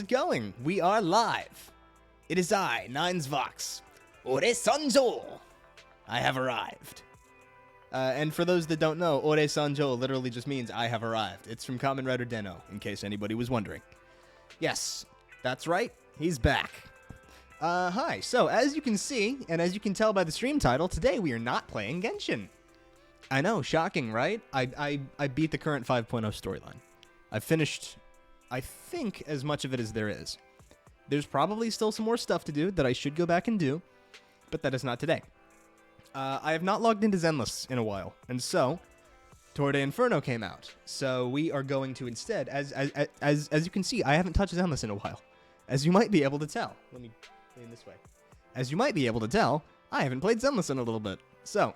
it going? We are live. It is I, Nines Vox. Ore Sanjo. I have arrived. And for those that don't know, Ore Sanjo literally just means I have arrived. It's from Kamen Rider Den-O, in case anybody was wondering. Yes, that's right. He's back. Hi. So, as you can see, and as you can tell by the stream title, today we are not playing Genshin. I know, shocking, right? I beat the current 5.0 storyline. I've finished, I think, as much of it as there is. There's probably still some more stuff to do that I should go back and do, but that is not today. I have not logged into Zenless in a while, and so Tour de Inferno came out. So we are going to instead, as you can see, I haven't touched Zenless in a while. As you might be able to tell. Let me lean this way. As you might be able to tell, I haven't played Zenless in a little bit. So,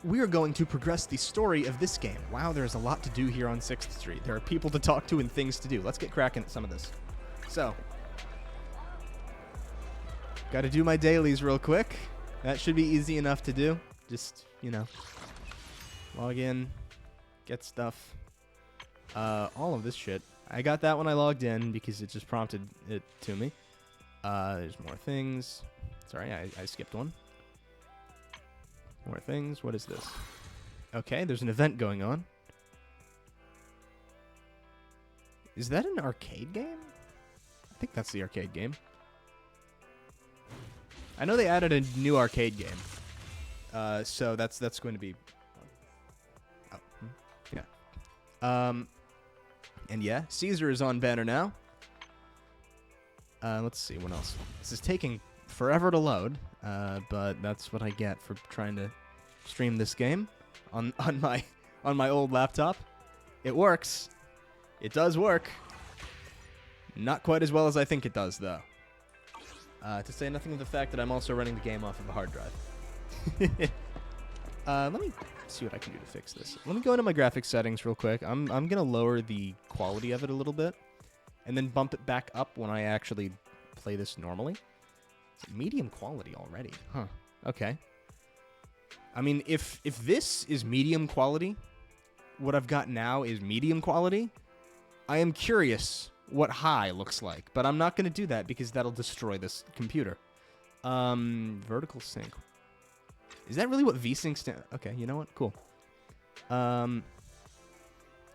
we are going to progress the story of this game. Wow, there's a lot to do here on 6th Street. There are people to talk to and things to do. Let's get cracking at some of this. So, gotta do my dailies real quick. That should be easy enough to do. Just, you know, log in, get stuff. All of this shit. I got that when I logged in because it just prompted it to me. There's more things. Sorry, I skipped one. More things. What is this? Okay, there's an event going on. Is that an arcade game? I think that's the arcade game. I know they added a new arcade game. So that's going to be... Oh, yeah. And yeah, Caesar is on banner now. Let's see, what else? This is taking forever to load, but that's what I get for trying to stream this game on my old laptop. It works. It does work. Not quite as well as I think it does, though. To say nothing of the fact that I'm also running the game off of a hard drive. Let me see what I can do to fix this. Let me go into my graphics settings real quick. I'm gonna lower the quality of it a little bit, and then bump it back up when I actually play this normally. It's medium quality already, huh? Okay. I mean, if this is medium quality, what I've got now is medium quality. I am curious what high looks like, but I'm not gonna do that because that'll destroy this computer. Vertical sync. Is that really what VSync stands? Okay, you know what? Cool.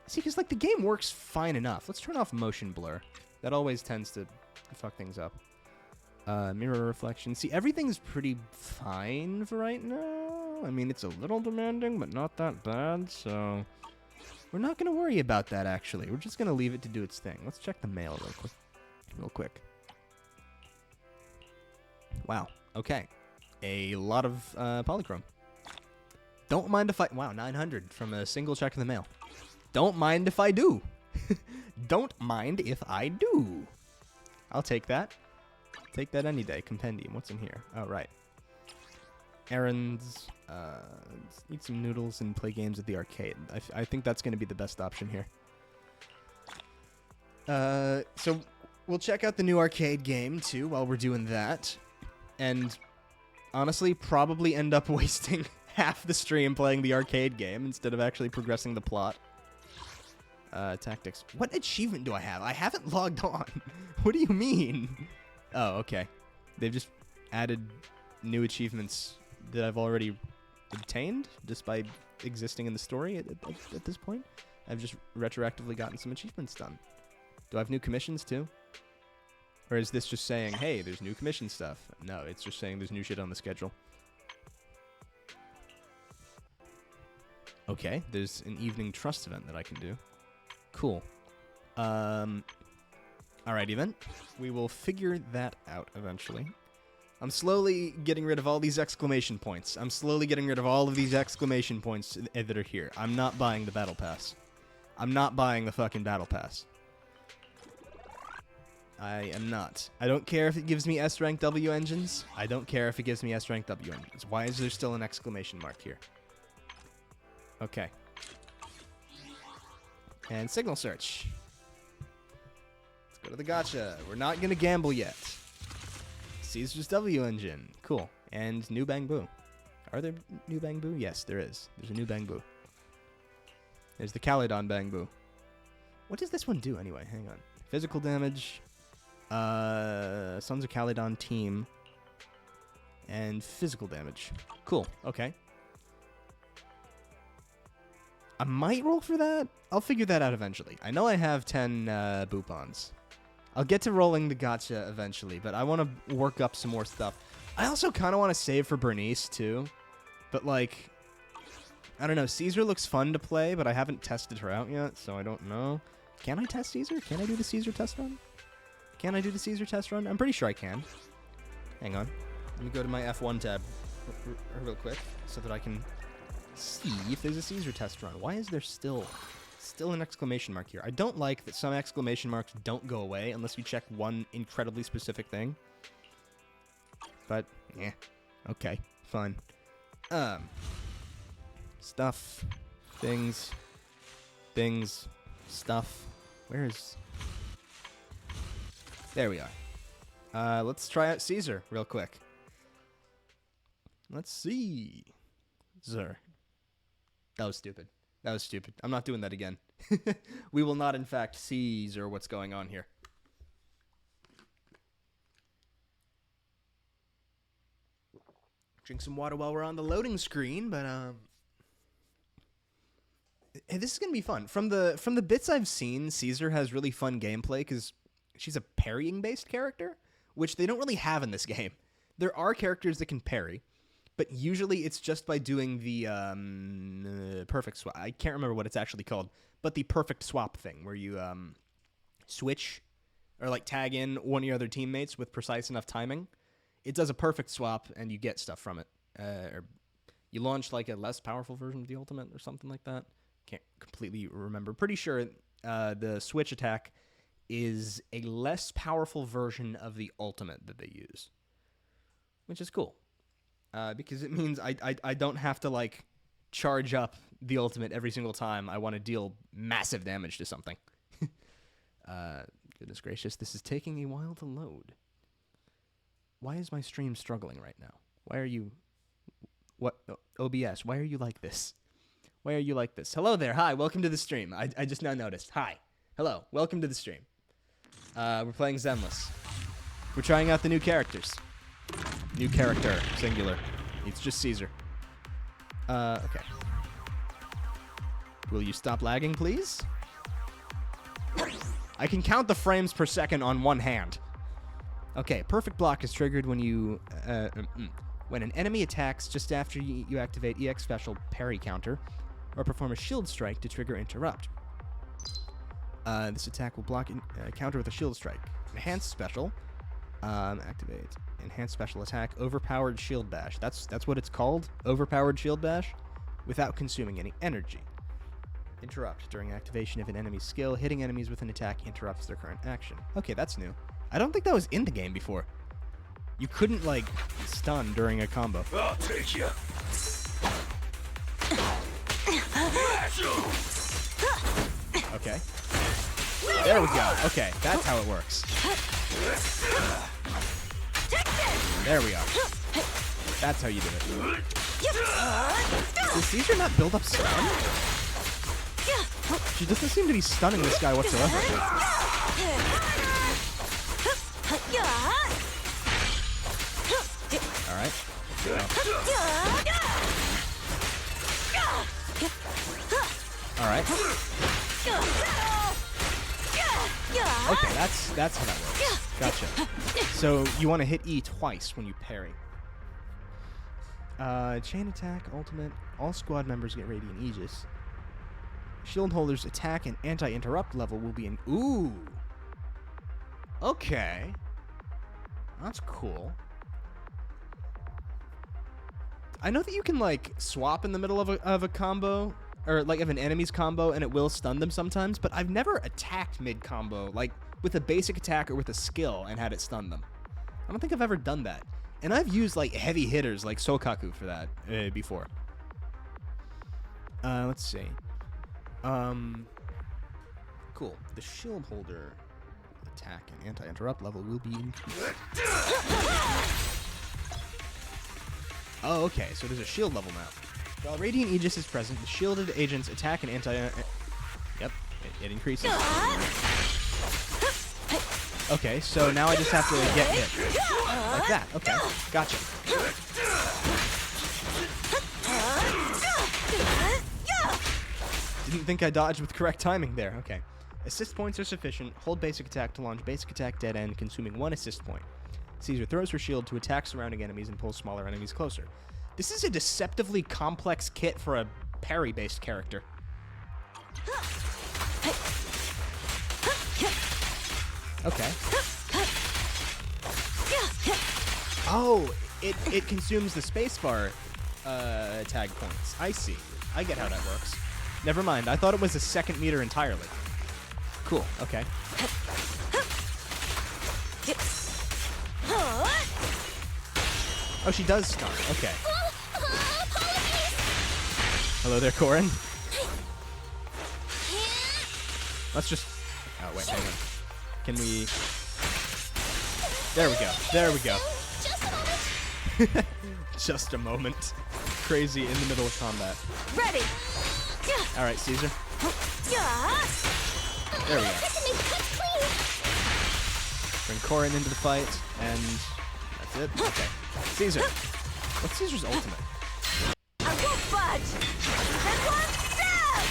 See, because like the game works fine enough. Let's turn off motion blur. That always tends to fuck things up. Mirror reflection. See, everything's pretty fine for right now. I mean, it's a little demanding, but not that bad. So we're not gonna worry about that. Actually, we're just gonna leave it to do its thing. Let's check the mail real quick. Wow. Okay. A lot of polychrome. Don't mind if I... Wow, 900 from a single check in the mail. Don't mind if I do. Don't mind if I do. I'll take that. Take that any day. Compendium. What's in here? Oh, right. Errands. Eat some noodles and play games at the arcade. I think that's going to be the best option here. So we'll check out the new arcade game, too, while we're doing that. And... honestly, probably end up wasting half the stream playing the arcade game instead of actually progressing the plot. Tactics. What achievement do I have? I haven't logged on. What do you mean? Oh, okay. They've just added new achievements that I've already obtained just by existing in the story at this point. I've just retroactively gotten some achievements done. Do I have new commissions too? Or is this just saying, hey, there's new commission stuff? No, it's just saying there's new shit on the schedule. Okay, there's an evening trust event that I can do. Cool. Alrighty then. We will figure that out eventually. I'm slowly getting rid of all these exclamation points. I'm slowly getting rid of all of these exclamation points that are here. I'm not buying the battle pass. I'm not buying the fucking battle pass. I am not. I don't care if it gives me S-rank W engines. I don't care if it gives me S-rank W engines. Why is there still an exclamation mark here? Okay. And signal search. Let's go to the gacha. We're not going to gamble yet. Caesar's W engine. Cool. And new Bangbu. Are there new Bangbu? Yes, there is. There's a new Bangbu. There's the Calydon Bangbu. What does this one do anyway? Hang on. Physical damage. Sons of Calydon team. And physical damage. Cool. Okay. I might roll for that. I'll figure that out eventually. I know I have 10 Boopons. I'll get to rolling the gotcha eventually, but I want to work up some more stuff. I also kind of want to save for Bernice, too. But, like, I don't know. Caesar looks fun to play, but I haven't tested her out yet, so I don't know. Can I test Caesar? Can I do the Caesar test run? Can I do the Caesar test run? I'm pretty sure I can. Hang on. Let me go to my F1 tab real quick so that I can see if there's a Caesar test run. Why is there still an exclamation mark here? I don't like that some exclamation marks don't go away unless you check one incredibly specific thing. But, yeah. Okay, fine. Stuff. Things. Stuff. Where's... There we are. Let's try out Caesar real quick. Let's see. That was stupid. I'm not doing that again. We will not, in fact, Caesar what's going on here. Drink some water while we're on the loading screen, but hey, this is gonna be fun. From the bits I've seen, Caesar has really fun gameplay because she's a parrying-based character, which they don't really have in this game. There are characters that can parry, but usually it's just by doing the perfect swap. I can't remember what it's actually called, but the perfect swap thing, where you switch or like tag in one of your other teammates with precise enough timing. It does a perfect swap, and you get stuff from it. Or you launch like a less powerful version of the ultimate or something like that. Can't completely remember. Pretty sure the switch attack is a less powerful version of the ultimate that they use, which is cool. Because it means I don't have to, like, charge up the ultimate every single time I want to deal massive damage to something. Goodness gracious, this is taking a while to load. Why is my stream struggling right now? Why are you... What? OBS, why are you like this? Why are you like this? Hello there, hi, welcome to the stream. I just now noticed. Hi. Hello, welcome to the stream. We're playing Zenless. We're trying out the new characters. New character, singular. It's just Caesar. Okay. Will you stop lagging, please? I can count the frames per second on one hand. Okay, perfect block is triggered when you... when an enemy attacks just after you activate EX special parry counter, or perform a shield strike to trigger interrupt. This attack will block counter with a shield strike. Enhanced special. Activate enhanced special attack, overpowered shield bash. That's what it's called, overpowered shield bash, without consuming any energy. Interrupt during activation of an enemy's skill. Hitting enemies with an attack interrupts their current action. Okay, that's new. I don't think that was in the game before. You couldn't, like, stun during a combo. I'll take you. Okay. There we go. Okay, that's how it works. There we are. That's how you do it. Does Caesar not build up stun? She doesn't seem to be stunning this guy whatsoever. Alright. Alright. Okay, that's how that works. Gotcha. So you want to hit E twice when you parry. Chain attack, ultimate. All squad members get Radiant Aegis. Shield holders' attack and anti-interrupt level will be in... Ooh! Okay. That's cool. I know that you can, like, swap in the middle of a combo, or, like, of an enemy's combo, and it will stun them sometimes, but I've never attacked mid-combo, like, with a basic attack or with a skill and had it stun them. I don't think I've ever done that. And I've used, like, heavy hitters like Sokaku for that before. Let's see. Cool. The shield holder attack and anti-interrupt level will be increased. Oh, okay. So there's a shield level now. While Radiant Aegis is present, the shielded agent's attack and It increases. Okay, so now I just have to get hit. Like that. Okay, gotcha. Didn't think I dodged with correct timing there. Okay. Assist points are sufficient. Hold basic attack to launch basic attack dead end, consuming 1 assist point. Caesar throws her shield to attack surrounding enemies and pulls smaller enemies closer. This is a deceptively complex kit for a parry-based character. Okay. Oh, it consumes the spacebar tag points. I see. I get how that works. Never mind. I thought it was a second meter entirely. Cool. Okay. Oh, she does stun. Okay. Hello there, Corin. Let's just... Oh, wait, hang on. Can we... There we go. There we go. Just a moment. Crazy in the middle of combat. Ready. All right, Caesar. There we go. Bring Corin into the fight, and that's it. Okay. Caesar. What's Caesar's ultimate? I won't budge. And one step.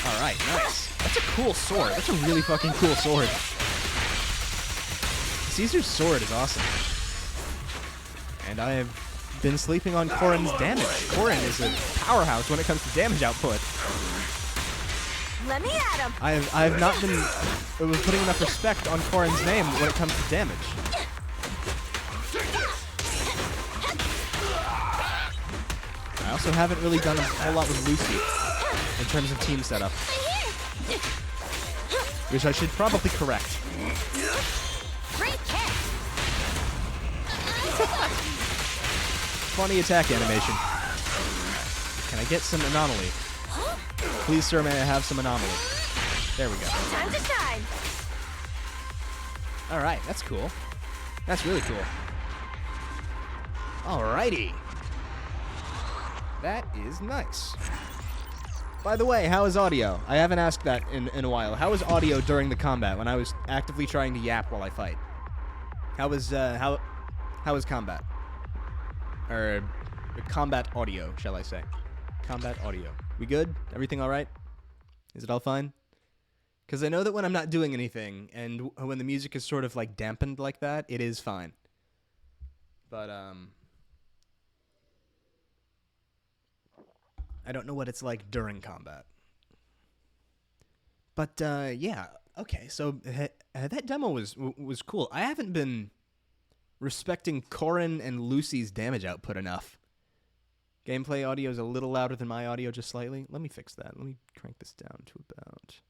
All right, nice. That's a cool sword. That's a really fucking cool sword. Caesar's sword is awesome. And I have been sleeping on Corin's damage. Corin is a powerhouse when it comes to damage output. Let me at him. I have not been putting enough respect on Corin's name when it comes to damage. I also haven't really done a whole lot with Lucy in terms of team setup, which I should probably correct. Great kick. Funny attack animation. Can I get some anomaly? Please, sir, may I have some anomaly? There we go. Time to shine. All right, that's cool. That's really cool. Alrighty. That is nice. By the way, how is audio? I haven't asked that in a while. How is audio during the combat when I was actively trying to yap while I fight? How is combat? Or combat audio, shall I say? Combat audio. We good? Everything all right? Is it all fine? Because I know that when I'm not doing anything and when the music is sort of like dampened like that, it is fine. But I don't know what it's like during combat. But yeah, okay. So that demo was cool. I haven't been respecting Corin and Lucy's damage output enough. Gameplay audio is a little louder than my audio, just slightly. Let me fix that. Let me crank this down to about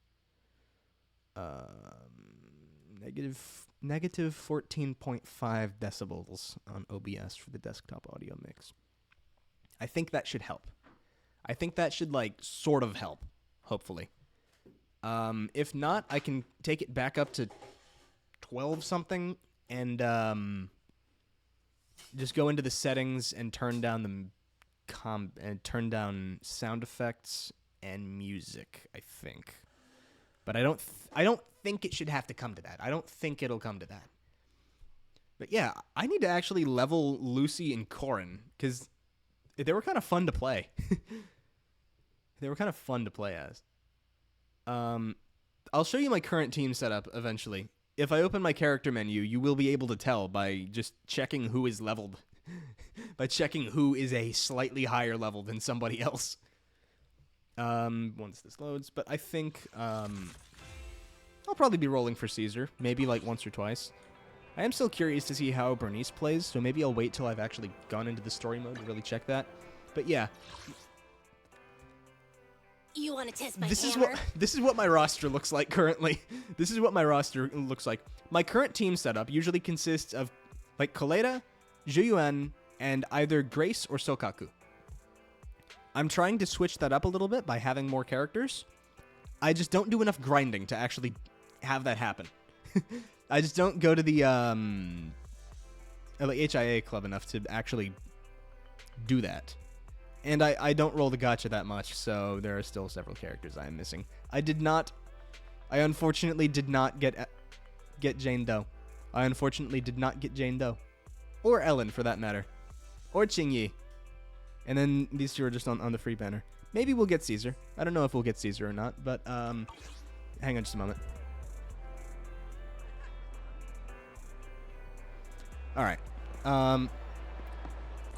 negative 14.5 decibels on OBS for the desktop audio mix. I think that should help. I think that should, like, sort of help, hopefully. If not, I can take it back up to 12 something and just go into the settings and turn down the turn down sound effects and music, I think. But I don't think it should have to come to that. I don't think it'll come to that. But yeah, I need to actually level Lucy and Corin, because they were kind of fun to play. They were kind of fun to play as. I'll show you my current team setup eventually. If I open my character menu, you will be able to tell by just checking who is leveled. By checking who is a slightly higher level than somebody else. Once this loads. But I think I'll probably be rolling for Caesar. Maybe like once or twice. I am still curious to see how Bernice plays, so maybe I'll wait till I've actually gone into the story mode to really check that. But yeah. You want to test my This hammer? is what my roster looks like currently. This is what my roster looks like. My current team setup usually consists of like Kaleda, Zhuyuan, and either Grace or Sokaku. I'm trying to switch that up a little bit by having more characters. I just don't do enough grinding to actually have that happen. I just don't go to the HIA club enough to actually do that. And I don't roll the gacha that much, so there are still several characters I am missing. I unfortunately did not get Jane Doe. I unfortunately did not get Jane Doe. Or Ellen, for that matter. Or Qingyi. And then these two are just on the free banner. Maybe we'll get Caesar. I don't know if we'll get Caesar or not, but hang on just a moment. Alright.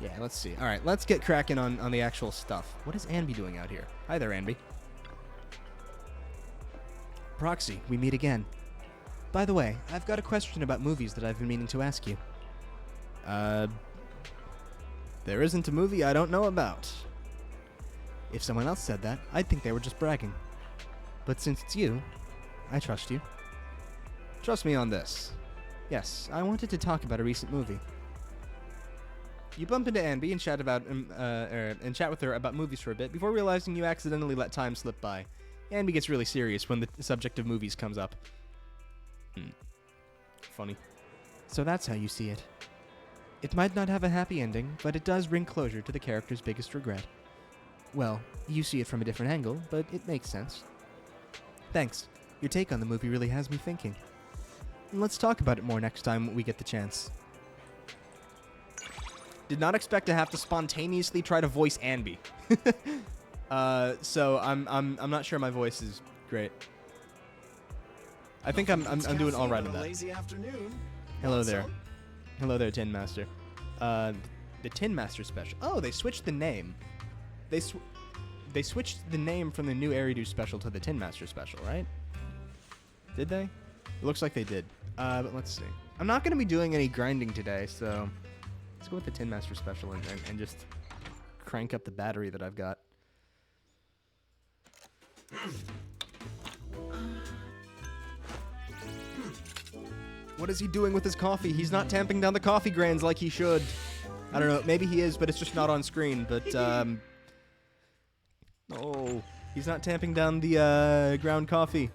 Yeah, let's see. Alright, let's get cracking on the actual stuff. What is Anby doing out here? Hi there, Anby. Proxy, we meet again. By the way, I've got a question about movies that I've been meaning to ask you. There isn't a movie I don't know about. If someone else said that, I'd think they were just bragging. But since it's you, I trust you. Trust me on this. Yes, I wanted to talk about a recent movie. You bump into Anby and chat with her about movies for a bit before realizing you accidentally let time slip by. Anby gets really serious when the subject of movies comes up. Funny. So that's how you see it. It might not have a happy ending, but it does bring closure to the character's biggest regret. Well, you see it from a different angle, but it makes sense. Thanks. Your take on the movie really has me thinking. Let's talk about it more next time we get the chance. Did not expect to have to spontaneously try to voice Anby. So I'm not sure my voice is great. I think I'm doing all right on that. Hello there. Hello there, Tin Master. The Tin Master special. Oh, they switched the name. They switched the name from the new Eridu special to the Tin Master special, right? Did they? It looks like they did. But let's see. I'm not going to be doing any grinding today, so let's go with the Tin Master special and just crank up the battery that I've got. What is he doing with his coffee? He's not tamping down the coffee grains like he should. I don't know. Maybe he is, but it's just not on screen. But, oh, he's not tamping down the ground coffee.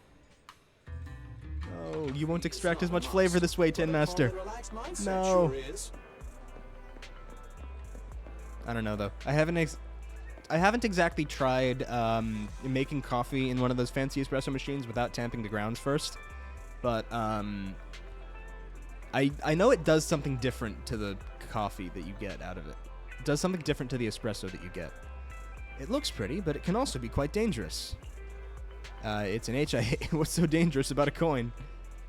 Oh, you won't extract as much flavor this way, Tin Master. No. I don't know, though. I haven't exactly tried making coffee in one of those fancy espresso machines without tamping the grounds first. But, I know it does something different to the coffee that you get out of it. It does something different to the espresso that you get. It looks pretty, but it can also be quite dangerous. It's an HIA. What's so dangerous about a coin?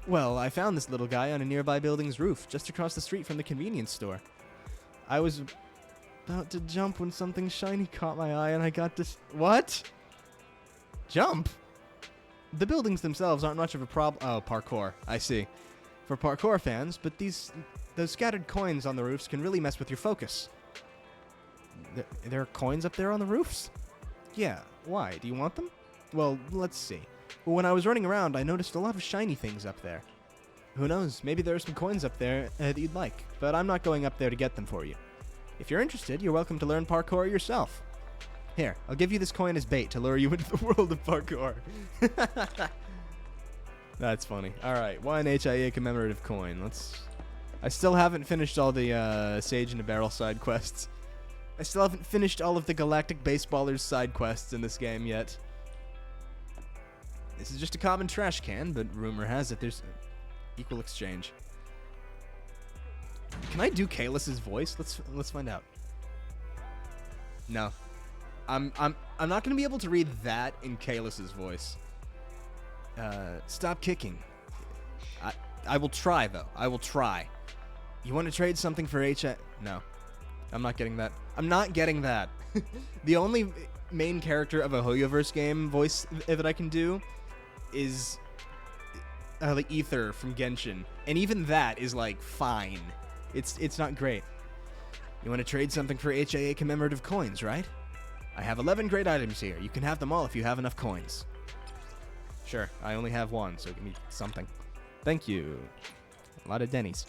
Well, I found this little guy on a nearby building's roof, just across the street from the convenience store. I was about to jump when something shiny caught my eye and I got this... What? Jump? The buildings themselves aren't much of a problem... Oh, parkour. I see. For parkour fans, but those scattered coins on the roofs can really mess with your focus. There are coins up there on the roofs? Yeah, why? Do you want them? Well, let's see. When I was running around, I noticed a lot of shiny things up there. Who knows, maybe there are some coins up there that you'd like, but I'm not going up there to get them for you. If you're interested, you're welcome to learn parkour yourself. Here, I'll give you this coin as bait to lure you into the world of parkour. That's funny. Alright, one HIA commemorative coin. I still haven't finished all the Sage in a Barrel side quests. I still haven't finished all of the Galactic Baseballers side quests in this game yet. This is just a common trash can, but rumor has it there's equal exchange. Can I do Kaelus's voice? Let's find out. No. I'm not gonna be able to read that in Kaelus's voice. Stop kicking. I will try, though. I will try. You want to trade something for HI? No. I'm not getting that. I'm not getting that. The only main character of a Hoyoverse game voice that I can do is like Ether from Genshin. And even that is, like, fine. It's not great. You want to trade something for HIA commemorative coins, right? I have 11 great items here. You can have them all if you have enough coins. Sure, I only have one, so give me something. Thank you. A lot of Denny's.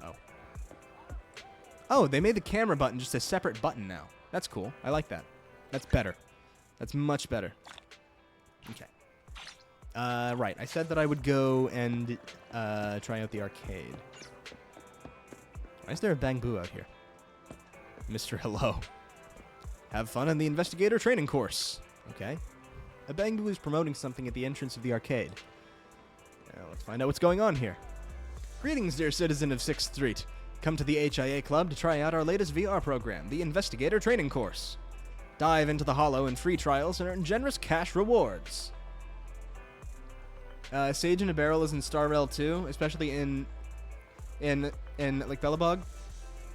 Oh. Oh, they made the camera button just a separate button now. That's cool. I like that. That's better. That's much better. Okay. Right. I said that I would go and try out the arcade. Why is there a Bang Boo out here? Mr. Hello. Have fun in the investigator training course. Okay. A Bangu is promoting something at the entrance of the arcade. Let's find out what's going on here. Greetings, dear citizen of 6th Street. Come to the HIA Club to try out our latest VR program, the Investigator Training Course. Dive into the Hollow in free trials and earn generous cash rewards. Sage in a Barrel is in Star Rail 2, especially in like Bellabog.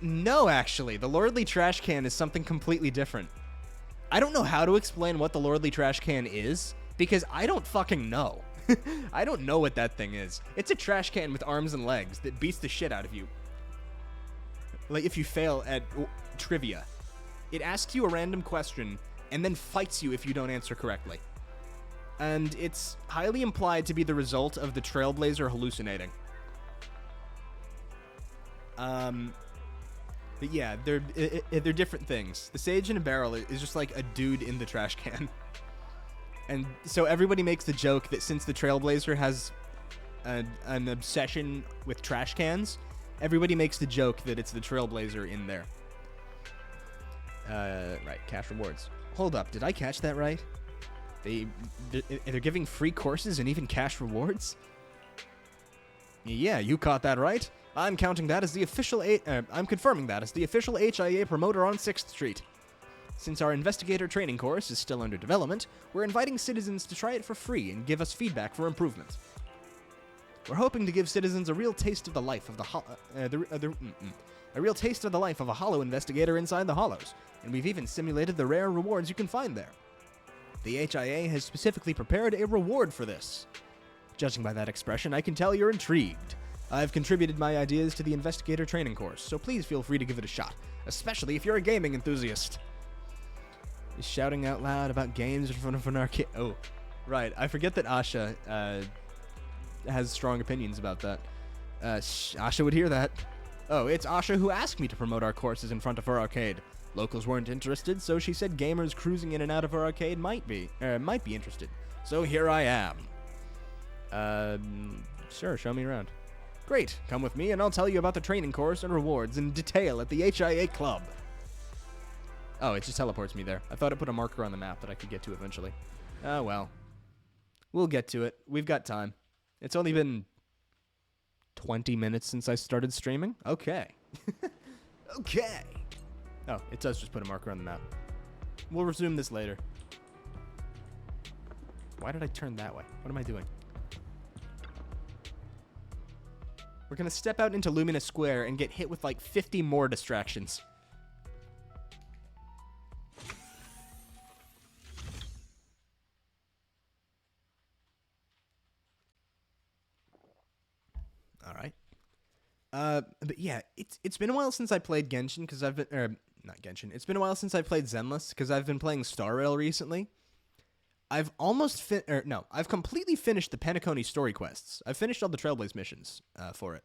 No, actually, the Lordly Trash Can is something completely different. I don't know how to explain what the Lordly Trash Can is, because I don't fucking know. I don't know what that thing is. It's a trash can with arms and legs that beats the shit out of you. Like if you fail at trivia. It asks you a random question and then fights you if you don't answer correctly. And it's highly implied to be the result of the Trailblazer hallucinating. But yeah, they're different things. The Sage in a Barrel is just like a dude in the trash can. And so everybody makes the joke that since the Trailblazer has an obsession with trash cans, everybody makes the joke that it's the Trailblazer in there. Right, cash rewards. Hold up, did I catch that right? They're giving free courses and even cash rewards? Yeah, you caught that right. I'm counting that as the official I'm confirming that as the official HIA promoter on 6th Street. Since our investigator training course is still under development, we're inviting citizens to try it for free and give us feedback for improvement. We're hoping to give citizens a real taste of the life of a real taste of the life of a Hollow investigator inside the Hollows, and we've even simulated the rare rewards you can find there. The HIA has specifically prepared a reward for this. Judging by that expression, I can tell you're intrigued. I've contributed my ideas to the investigator training course, so please feel free to give it a shot, especially if you're a gaming enthusiast. He's shouting out loud about games in front of an arcade. Oh, right. I forget that Asha has strong opinions about that. Asha would hear that. Oh, it's Asha who asked me to promote our courses in front of her arcade. Locals weren't interested, so she said gamers cruising in and out of her arcade might be interested. So here I am. Sure, show me around. Great, come with me and I'll tell you about the training course and rewards in detail at the HIA Club. Oh, it just teleports me there. I thought it put a marker on the map that I could get to eventually. Oh, well. We'll get to it. We've got time. It's only been 20 minutes since I started streaming? Okay. Okay. Oh, it does just put a marker on the map. We'll resume this later. Why did I turn that way? What am I doing? We're going to step out into Lumina Square and get hit with like 50 more distractions. All right. But yeah, it's been a while since I played Genshin because I've been not Genshin. It's been a while since I played Zenless because I've been playing Star Rail recently. I've I've completely finished the Penacony story quests. I've finished all the Trailblaze missions for it.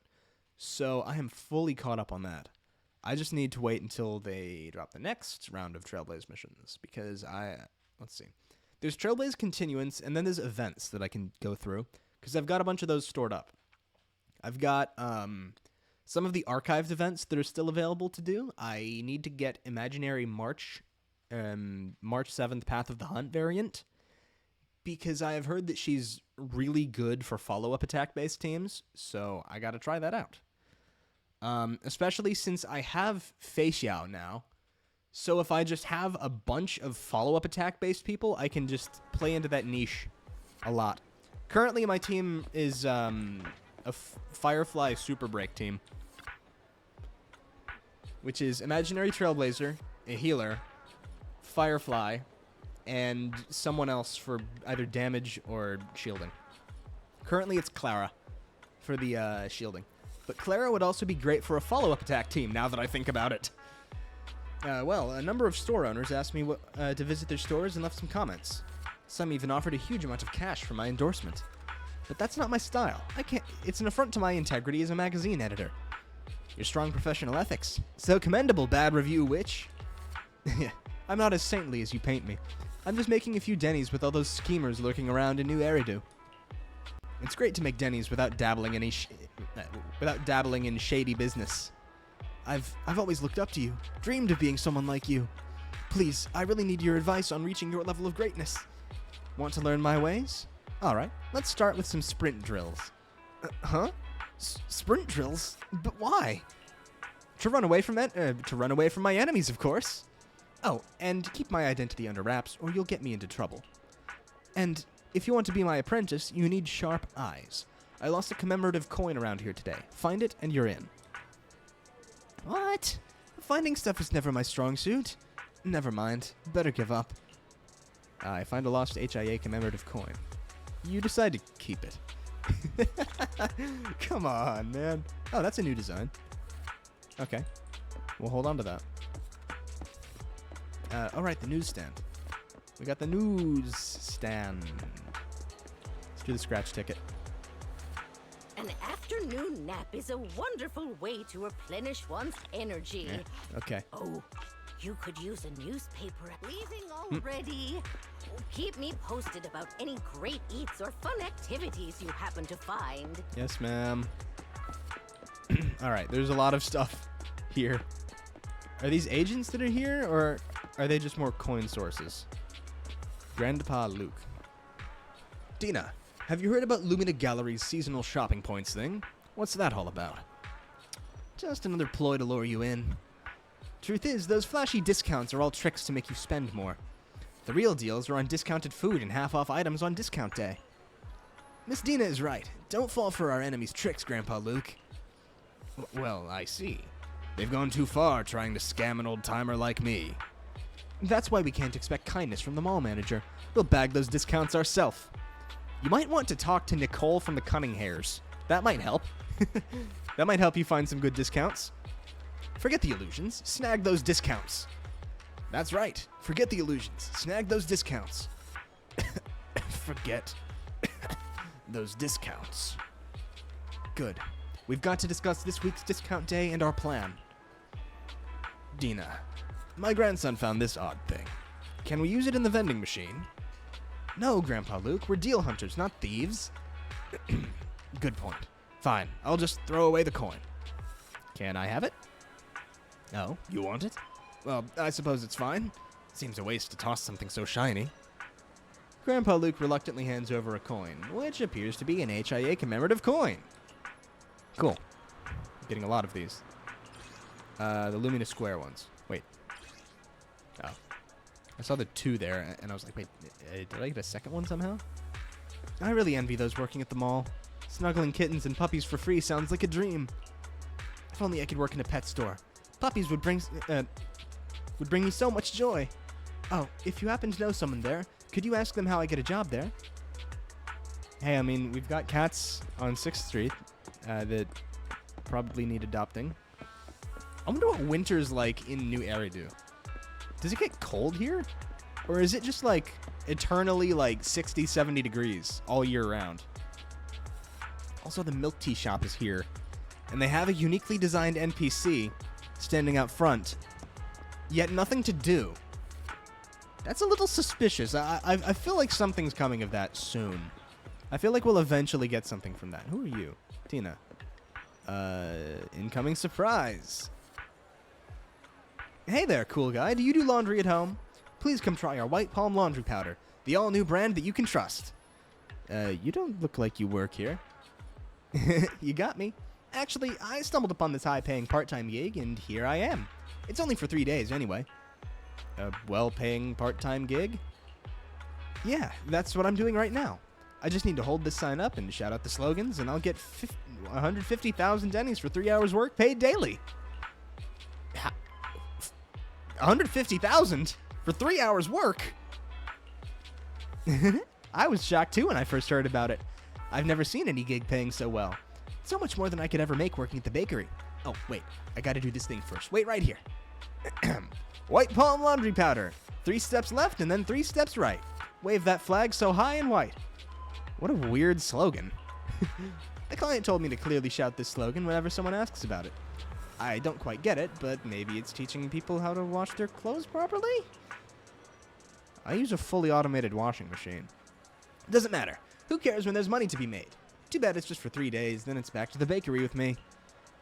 So I am fully caught up on that. I just need to wait until they drop the next round of Trailblaze missions because let's see. There's Trailblaze Continuance and then there's events that I can go through because I've got a bunch of those stored up. I've got some of the archived events that are still available to do. I need to get Imaginary March 7th Path of the Hunt variant because I have heard that she's really good for follow-up attack-based teams, so I gotta try that out. Especially since I have Fei Xiao now, so if I just have a bunch of follow-up attack-based people, I can just play into that niche a lot. Currently, my team is a Firefly Super Break team, which is Imaginary Trailblazer, a healer, Firefly, and someone else for either damage or shielding. Currently, it's Clara for the shielding. But Clara would also be great for a follow-up attack team, now that I think about it. Well, a number of store owners asked me to visit their stores and left some comments. Some even offered a huge amount of cash for my endorsement. But that's not my style. It's an affront to my integrity as a magazine editor. Your strong professional ethics. So commendable, bad review witch. I'm not as saintly as you paint me. I'm just making a few Denny's with all those schemers lurking around in New Eridu. It's great to make Denny's without dabbling in shady business. I've always looked up to you, dreamed of being someone like you. Please, I really need your advice on reaching your level of greatness. Want to learn my ways? Alright, let's start with some sprint drills. Huh? Sprint drills? But why? To run away from my enemies, of course. Oh, and keep my identity under wraps, or you'll get me into trouble. And if you want to be my apprentice, you need sharp eyes. I lost a commemorative coin around here today. Find it, and you're in. What? Finding stuff is never my strong suit. Never mind. Better give up. I find a lost HIA commemorative coin. You decide to keep it. Come on, man. Oh, that's a new design. Okay. We'll hold on to that. Alright, the newsstand. We got the newsstand. Let's do the scratch ticket. An afternoon nap is a wonderful way to replenish one's energy. Okay. Oh, you could use a newspaper. Leaving already? Keep me posted about any great eats or fun activities you happen to find. Yes, ma'am. Alright, there's a lot of stuff here. Are these agents that are here, or are they just more coin sources? Grandpa Luke. Dina, have you heard about Lumina Gallery's seasonal shopping points thing? What's that all about? Just another ploy to lure you in. Truth is, those flashy discounts are all tricks to make you spend more. The real deals are on discounted food and half-off items on discount day. Miss Dina is right. Don't fall for our enemies' tricks, Grandpa Luke. Well, I see. They've gone too far trying to scam an old-timer like me. That's why we can't expect kindness from the mall manager. We'll bag those discounts ourselves. You might want to talk to Nicole from the Cunning Hairs. That might help. That might help you find some good discounts. Forget the illusions. Snag those discounts. That's right. Forget the illusions. Snag those discounts. Forget those discounts. Good. We've got to discuss this week's discount day and our plan. Dina, my grandson found this odd thing. Can we use it in the vending machine? No, Grandpa Luke. We're deal hunters, not thieves. Good point. Fine. I'll just throw away the coin. Can I have it? No, you want it? Well, I suppose it's fine. Seems a waste to toss something so shiny. Grandpa Luke reluctantly hands over a coin, which appears to be an HIA commemorative coin. Cool. Getting a lot of these. The Lumina Square ones. Wait. Oh. I saw the 2 there, and I was like, wait, did I get a second one somehow? I really envy those working at the mall. Snuggling kittens and puppies for free sounds like a dream. If only I could work in a pet store. Puppies would bring me so much joy. Oh, if you happen to know someone there, could you ask them how I get a job there? Hey, I mean, we've got cats on 6th Street that probably need adopting. I wonder what winter's like in New Eridu. Does it get cold here? Or is it just like eternally like 60, 70 degrees all year round? Also, the milk tea shop is here. And they have a uniquely designed NPC standing out front, yet nothing to do. That's a little suspicious. I feel like something's coming of that soon. I feel like we'll eventually get something from that. Who are you? Tina. Incoming surprise. Hey there, cool guy. Do you do laundry at home? Please come try our White Palm laundry powder, the all-new brand that you can trust. You don't look like you work here. You got me. Actually, I stumbled upon this high-paying part-time gig, and here I am. It's only for 3 days, anyway. A well-paying part-time gig? Yeah, that's what I'm doing right now. I just need to hold this sign up and shout out the slogans, and I'll get 150,000 dennies for 3 hours work paid daily. 150,000 for 3 hours work? I was shocked, too, when I first heard about it. I've never seen any gig paying so well. So much more than I could ever make working at the bakery. Oh, wait. I gotta do this thing first. Wait right here. White Palm laundry powder. 3 steps left and then 3 steps right. Wave that flag so high and white. What a weird slogan. The client told me to clearly shout this slogan whenever someone asks about it. I don't quite get it, but maybe it's teaching people how to wash their clothes properly? I use a fully automated washing machine. Doesn't matter. Who cares when there's money to be made? Too bad it's just for 3 days, then it's back to the bakery with me.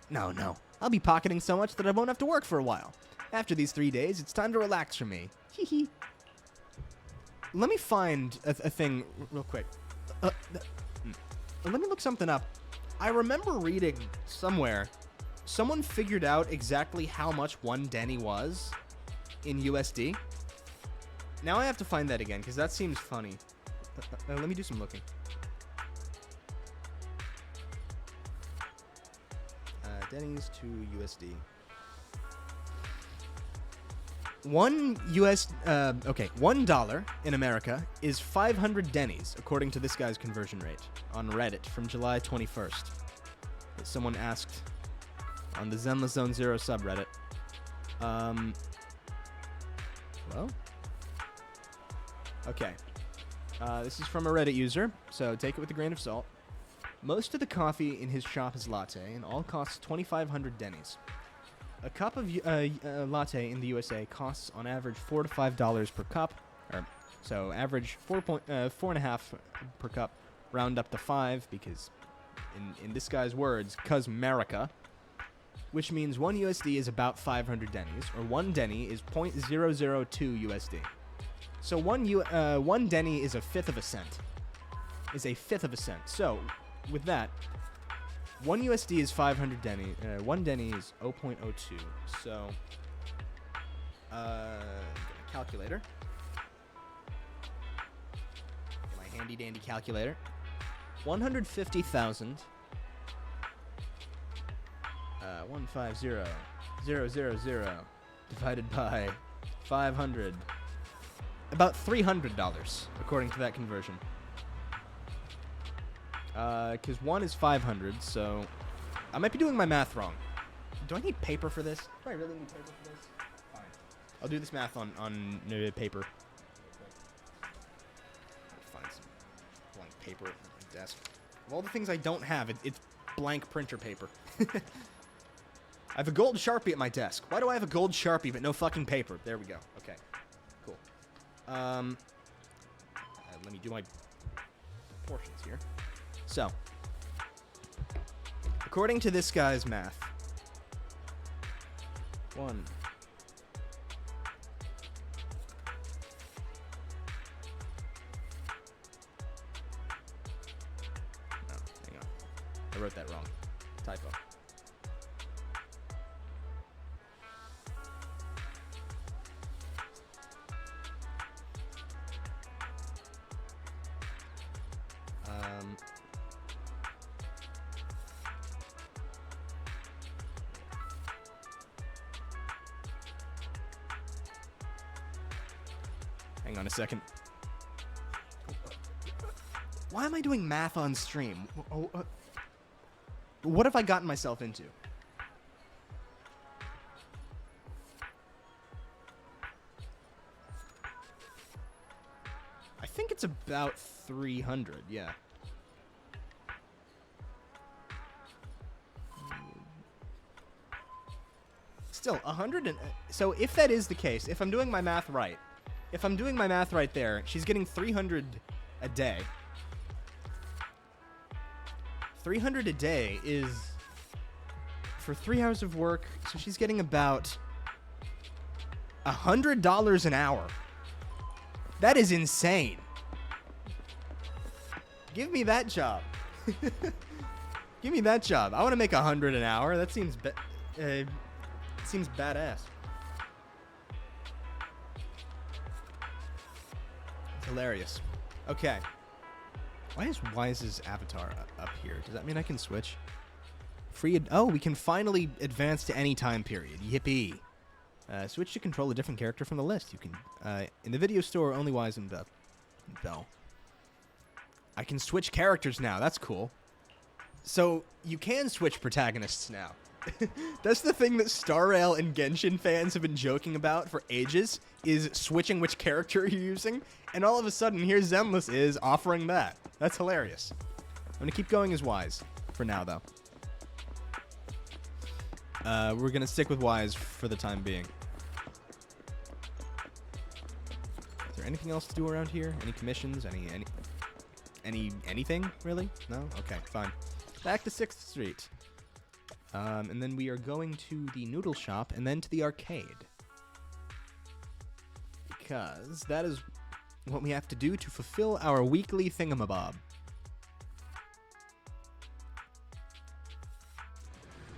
No. I'll be pocketing so much that I won't have to work for a while. After these 3 days, it's time to relax for me. Hee hee. Let me find a thing real quick. Let me look something up. I remember reading somewhere, someone figured out exactly how much one Denny was in USD. Now I have to find that again, because that seems funny. Let me do some looking. Denny's to USD. $1 in America is 500 Denny's, according to this guy's conversion rate on Reddit from July 21st. Someone asked on the Zenless Zone Zero subreddit. Well, okay. This is from a Reddit user, so take it with a grain of salt. Most of the coffee in his shop is latte, and all costs 2,500 Denny's. A cup of latte in the USA costs on average $4 to $5 per cup, so average 4.5 per cup, round up to 5 because, in this guy's words, 'cause America, which means 1 USD is about 500 Denny's, or 1 Denny is 0.002 USD. So one Denny is a fifth of a cent. So, with that, 1 USD is 500 Denny. 1 Denny is 0.02. So, calculator. Get my handy dandy calculator. 150,000. 150,000 divided by 500. About $300, according to that conversion. Because 1 is 500, so I might be doing my math wrong. Do I need paper for this? Do I really need paper for this? Fine. I'll do this math on paper. I'll find some blank paper at my desk. Of all the things I don't have, it's blank printer paper. I have a gold Sharpie at my desk. Why do I have a gold Sharpie but no fucking paper? There we go. Okay. Cool. Let me do my proportions here. So, according to this guy's math, 1. No, hang on. I wrote that wrong. Typo. Hang on a second. Why am I doing math on stream? What have I gotten myself into? I think it's about 300, yeah. Still, 100 and... So if that is the case, if I'm doing my math right, there, she's getting 300 a day. 300 a day is for 3 hours of work, so she's getting about $100 an hour. That is insane. Give me that job. Give me that job. I want to make 100 an hour. That seems seems badass. It's hilarious. Okay. Why is his avatar up here? Does that mean I can switch? We can finally advance to any time period. Yippee. Switch to control a different character from the list. You can, in the video store, only Wise and Bell. I can switch characters now. That's cool. So, you can switch protagonists now. That's the thing that Star Rail and Genshin fans have been joking about for ages, is switching which character you're using, and all of a sudden, here Zenless is offering that. That's hilarious. I'm gonna keep going as Wise, for now, though. We're gonna stick with Wise for the time being. Is there anything else to do around here? Any commissions? Anything, really? No? Okay, fine. Back to 6th Street. And then we are going to the noodle shop and then to the arcade. because that is what we have to do to fulfill our weekly thingamabob.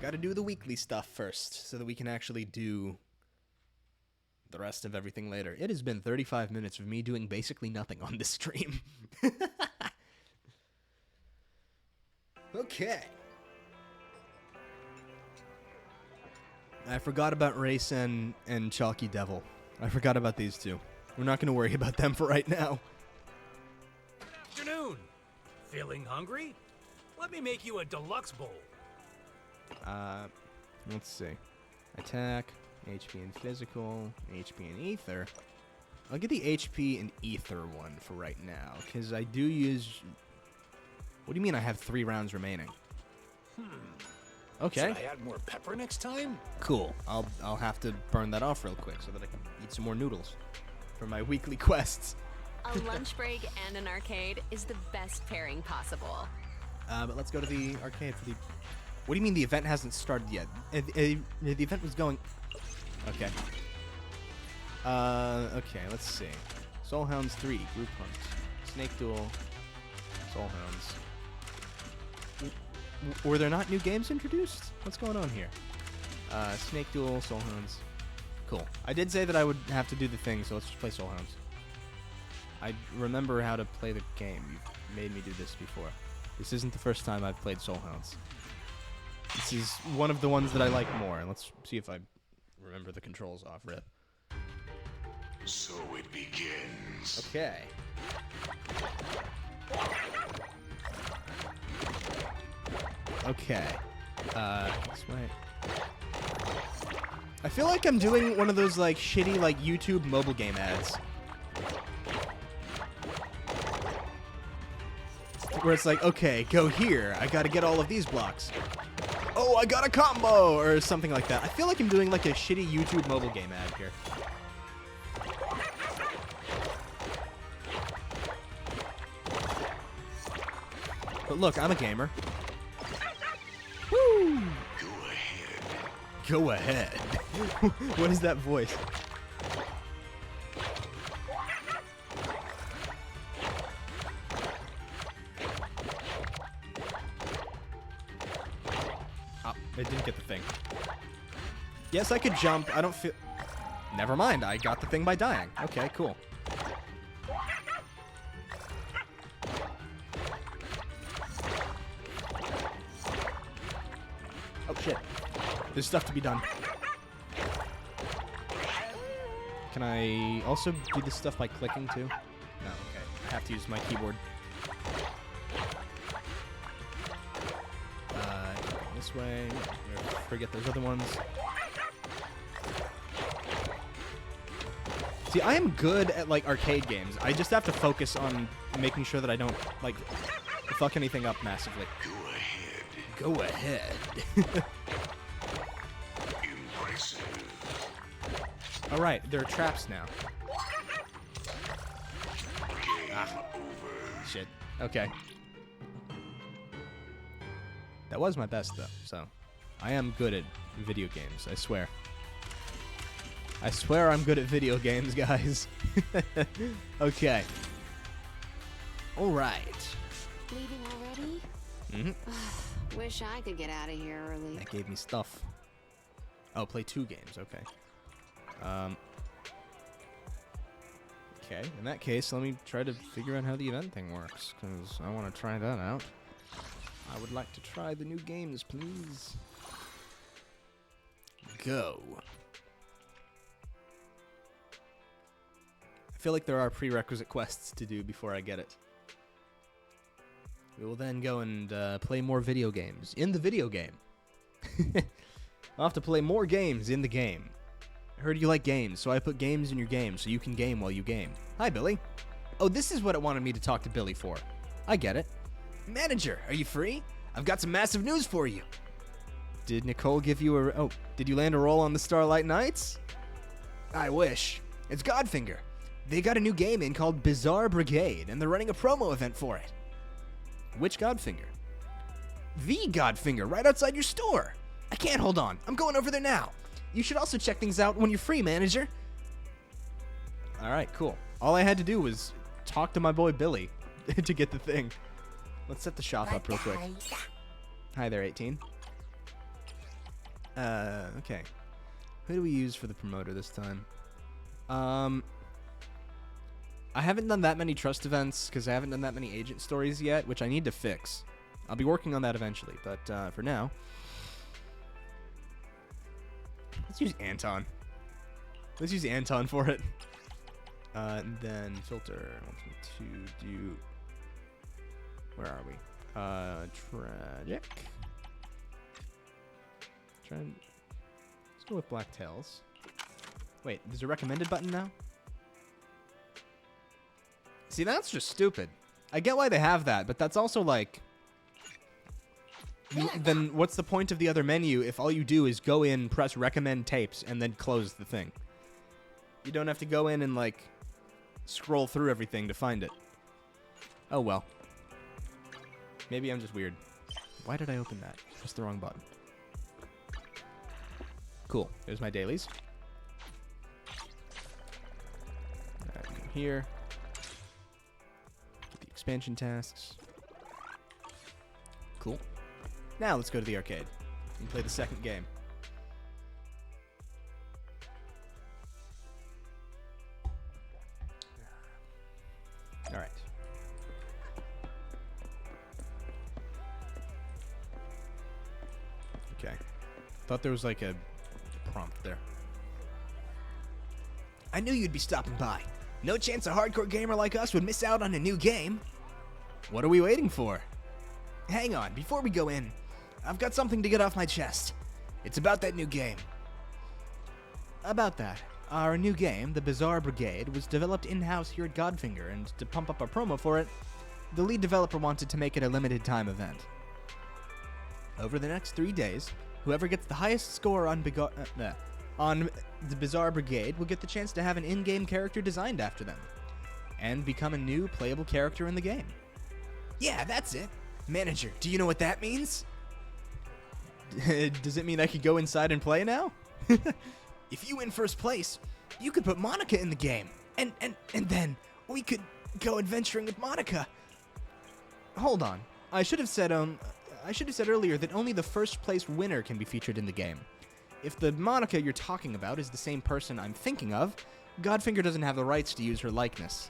Got to do the weekly stuff first so that we can actually do the rest of everything later. It has been 35 minutes of me doing basically nothing on this stream. Okay. I forgot about Race and Chalky Devil. I forgot about these two. We're not going to worry about them for right now. Afternoon. Feeling hungry? Let me make you a deluxe bowl. Let's see. Attack, HP and physical, HP and ether. I'll get the HP and ether one for right now, because I do use... What do you mean I have 3 rounds remaining? Okay. Should I add more pepper next time? Cool. I'll have to burn that off real quick so that I can eat some more noodles for my weekly quests. A lunch break and an arcade is the best pairing possible. But let's go to the arcade for the... What do you mean the event hasn't started yet? The event was going... Okay. Okay, let's see. Soul Hounds 3, Group Hunt. Snake Duel. Soul Hounds. Were there not new games introduced? What's going on here? Snake Duel, Soul Hounds. Cool. I did say that I would have to do the thing, so let's just play Soul Hounds. I remember how to play the game. You've made me do this before. This isn't the first time I've played Soul Hounds. This is one of the ones that I like more. Let's see if I remember the controls off rip. So it begins. Okay. Okay. This way. I feel like I'm doing one of those, like, shitty, like, YouTube mobile game ads. Where it's like, okay, go here. I gotta get all of these blocks. Oh, I got a combo! Or something like that. I feel like I'm doing, like, a shitty YouTube mobile game ad here. But look, I'm a gamer. Woo! Go ahead. What is that voice? Oh, I didn't get the thing. Yes, I could jump. I don't feel... Never mind. I got the thing by dying. Okay, cool. Oh, shit. There's stuff to be done. Can I also do this stuff by clicking, too? No, okay. I have to use my keyboard. This way. Forget those other ones. See, I am good at, like, arcade games. I just have to focus on making sure that I don't, like, fuck anything up massively. Go ahead. All right, there are traps now. Ah, shit. Okay. That was my best, though, so I am good at video games, I swear. I swear I'm good at video games, guys. Okay. All right. Leaving already? Mm-hmm. Wish I could get out of here early. That gave me stuff. Oh, play 2 games, okay. Okay, in that case, let me try to figure out how the event thing works, because I want to try that out. I would like to try the new games, please. Go. I feel like there are prerequisite quests to do before I get it. We will then go and play more video games in the video game. I'll have to play more games in the game. I heard you like games, so I put games in your game so you can game while you game. Hi, Billy. Oh, this is what it wanted me to talk to Billy for. I get it. Manager, are you free? I've got some massive news for you. Did Nicole give you a... Oh, did you land a roll on the Starlight Knights? I wish. It's Godfinger. They got a new game in called Bizarre Brigade, and they're running a promo event for it. Which Godfinger? The Godfinger, right outside your store. I can't hold on. I'm going over there now. You should also check things out when you're free, manager. All right, cool. All I had to do was talk to my boy Billy to get the thing. Let's set the shop up real quick. Hi there, 18. Okay. Who do we use for the promoter this time? I haven't done that many trust events because I haven't done that many agent stories yet, which I need to fix. I'll be working on that eventually, but for now, let's use Anton. Let's use Anton for it. And then filter wants me to do. Where are we? Tragic. Let's go with Black Tails. Wait, there's a recommended button now? See, that's just stupid. I get why they have that, but that's also like... then what's the point of the other menu if all you do is go in, press recommend tapes, and then close the thing? You don't have to go in and, like, scroll through everything to find it. Oh, well. Maybe I'm just weird. Why did I open that? Press the wrong button. Cool. There's my dailies. Alright, come here. Get the expansion tasks. Cool. Now let's go to the arcade and play the second game. All right. Okay. Thought there was like a prompt there. I knew you'd be stopping by. No chance a hardcore gamer like us would miss out on a new game. What are we waiting for? Hang on, before we go in, I've got something to get off my chest. It's about that new game. About that. Our new game, The Bizarre Brigade, was developed in-house here at Godfinger, and to pump up our promo for it, the lead developer wanted to make it a limited-time event. Over the next 3 days, whoever gets the highest score on The Bizarre Brigade will get the chance to have an in-game character designed after them, and become a new playable character in the game. Yeah, that's it. Manager, do you know what that means? Does it mean I could go inside and play now? If you win first place, you could put Monica in the game. And then we could go adventuring with Monica. Hold on. I should have said earlier that only the first place winner can be featured in the game. If the Monica you're talking about is the same person I'm thinking of, Godfinger doesn't have the rights to use her likeness.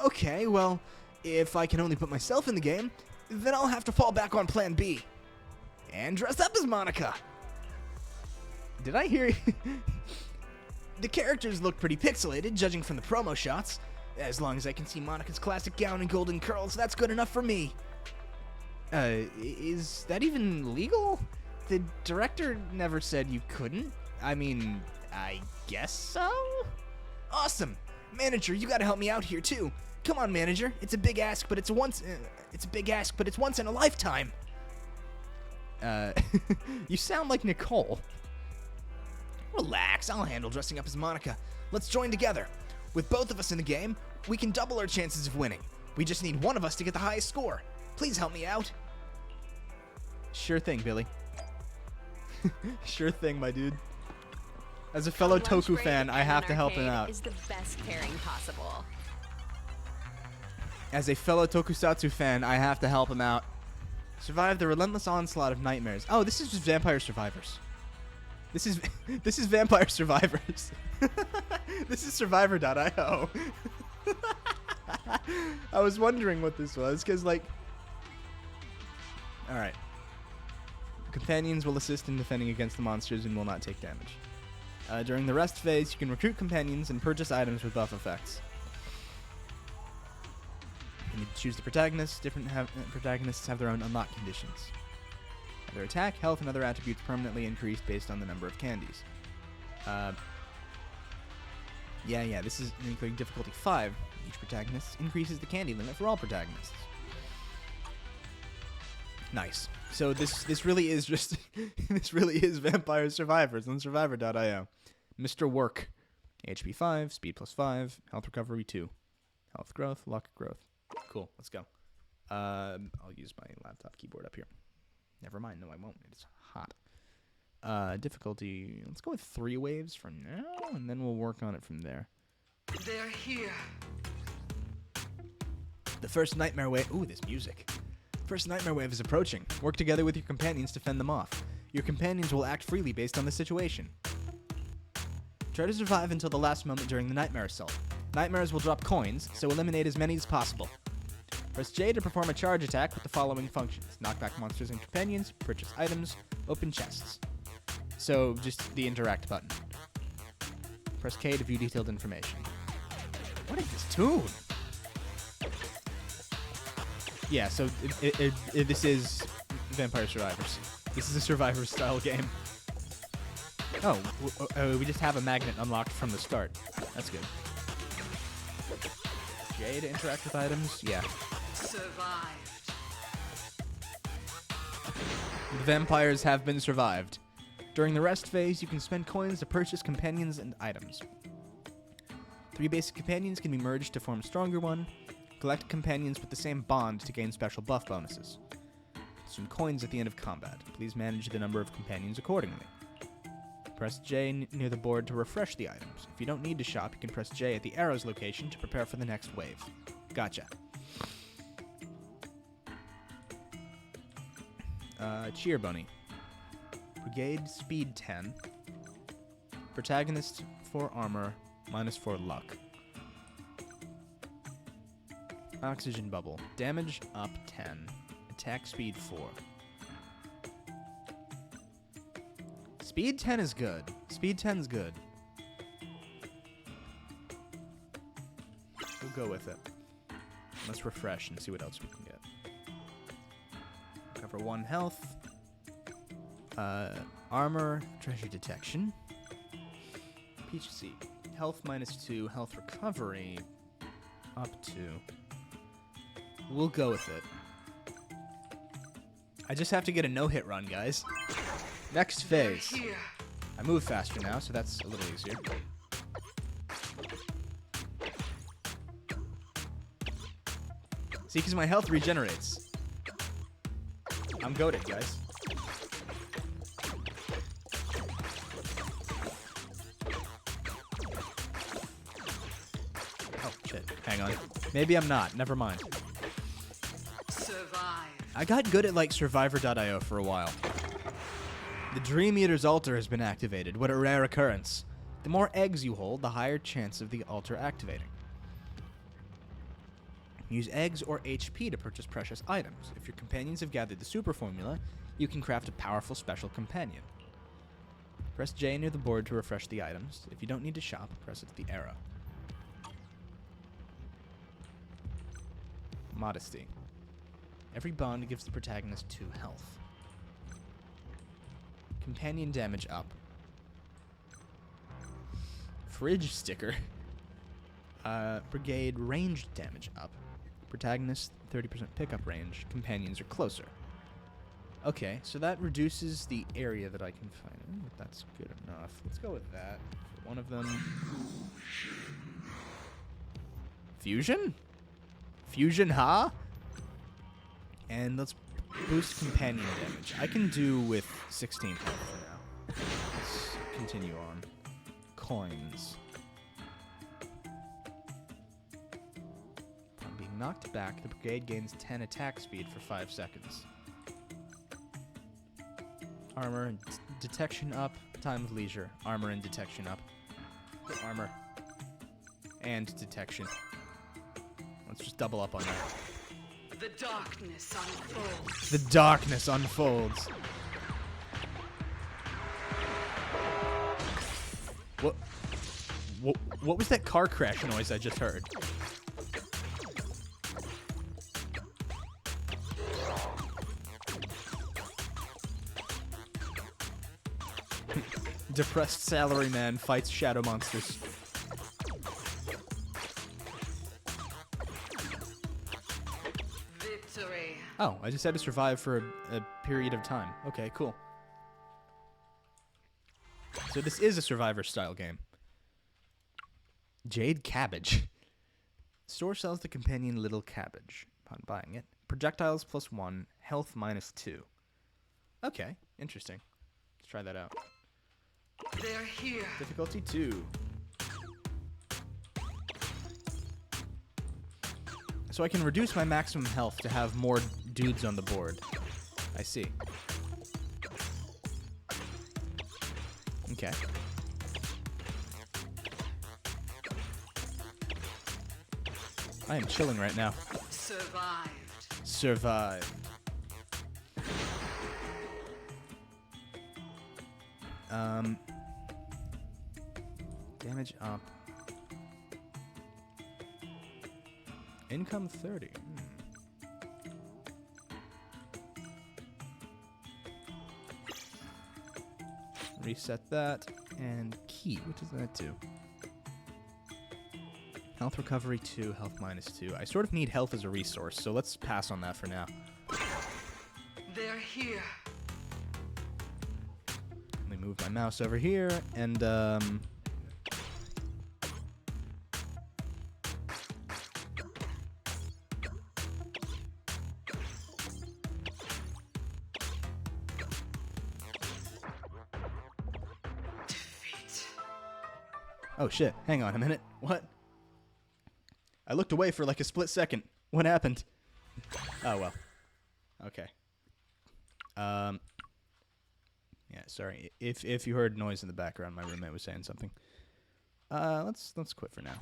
Okay, well, if I can only put myself in the game, then I'll have to fall back on plan B. And dress up as Monica. Did I hear you? The characters look pretty pixelated, judging from the promo shots. As long as I can see Monica's classic gown and golden curls, that's good enough for me. Is that even legal? The director never said you couldn't. I mean, I guess so? Awesome! Manager, you gotta help me out here, too. Come on, manager. It's a big ask, but it's once in a lifetime. You sound like Nicole. Relax, I'll handle dressing up as Monica. Let's join together. With both of us in the game, we can double our chances of winning. We just need one of us to get the highest score. Please help me out. Sure thing, Billy. Sure thing, my dude. As a fellow Toku fan, I have to help him out. Is the best pairing possible. As a fellow Tokusatsu fan, I have to help him out. Survive the relentless onslaught of nightmares. Oh, this is just Vampire Survivors. This is Vampire Survivors. This is Survivor.io. I was wondering what this was, because, like... Alright. Companions will assist in defending against the monsters and will not take damage. During the rest phase, you can recruit companions and purchase items with buff effects. You need to choose the protagonist. Different protagonists have their own unlock conditions. Their attack, health, and other attributes permanently increased based on the number of candies. Yeah, this is including difficulty 5. Each protagonist increases the candy limit for all protagonists. Nice. So this really is just this really is Vampire Survivors on Survivor.io. Mr. Work, HP 5, speed plus 5, health recovery 2, health growth, luck growth. Cool. Let's go. I'll use my laptop keyboard up here. Never mind. No, I won't. It's hot. Difficulty. Let's go with 3 waves for now, and then we'll work on it from there. They're here. The first nightmare wave. Ooh, this music. First nightmare wave is approaching. Work together with your companions to fend them off. Your companions will act freely based on the situation. Try to survive until the last moment during the nightmare assault. Nightmares will drop coins, so eliminate as many as possible. Press J to perform a charge attack with the following functions. Knock back monsters and companions, purchase items, open chests. So, just the interact button. Press K to view detailed information. What is this tune? Yeah, so this is Vampire Survivors. This is a Survivor-style game. Oh, we just have a magnet unlocked from the start. That's good. J to interact with items? Yeah. Survived. The vampires have been survived. During the rest phase, you can spend coins to purchase companions and items. 3 basic companions can be merged to form a stronger one. Collect companions with the same bond to gain special buff bonuses. Consume coins at the end of combat. Please manage the number of companions accordingly. Press J near the board to refresh the items. If you don't need to shop, you can press J at the arrow's location to prepare for the next wave. Gotcha. Cheer Bunny. Brigade speed 10. Protagonist 4 armor, -4 luck. Oxygen bubble. Damage up 10. Attack speed 4. Speed 10 is good. Speed 10's good. We'll go with it. Let's refresh and see what else we can get. Cover 1 health. Armor, treasure detection. Peach seed. Health -2, health recovery up 2. We'll go with it. I just have to get a no-hit run, guys. Next phase. I move faster now, so that's a little easier. See, because my health regenerates. I'm goated, guys. Oh, shit. Hang on. Maybe I'm not. Never mind. I got good at, like, Survivor.io for a while. The Dream Eater's altar has been activated. What a rare occurrence. The more eggs you hold, the higher chance of the altar activating. Use eggs or HP to purchase precious items. If your companions have gathered the super formula, you can craft a powerful special companion. Press J near the board to refresh the items. If you don't need to shop, press it at the arrow. Modesty. Every bond gives the protagonist 2 health. Companion damage up. Fridge sticker. Brigade ranged damage up. Protagonist 30% pickup range. Companions are closer. Okay, so that reduces the area that I can find. Ooh, that's good enough. Let's go with that. For one of them. Fusion? Fusion, huh? And let's boost companion damage. I can do with 16 health for now. Let's continue on. Coins. Upon being knocked back, the brigade gains 10 attack speed for 5 seconds. Armor and detection up. Time of leisure. Armor and detection up. Armor. And detection. Let's just double up on that. The darkness unfolds. The darkness unfolds. What was that car crash noise I just heard? Depressed salaryman fights shadow monsters. Victory. Oh, I just had to survive for a period of time. Okay, cool. So this is a Survivor-style game. Jade Cabbage. Store sells the companion Little Cabbage. Upon buying it, projectiles +1, health -2. Okay, interesting. Let's try that out. They're here. Difficulty 2. So I can reduce my maximum health to have more dudes on the board. I see. Okay. I am chilling right now. Survived. Survive. Damage up. Income 30. Reset that. And key. What does that do? Health recovery 2, health minus 2. I sort of need health as a resource, so let's pass on that for now. They're here. Let me move my mouse over here, and Defeat. oh shit, hang on a minute. What? I looked away for like a split second. What happened? Oh well. Okay. Yeah, sorry. If you heard noise in the background, my roommate was saying something. Let's quit for now.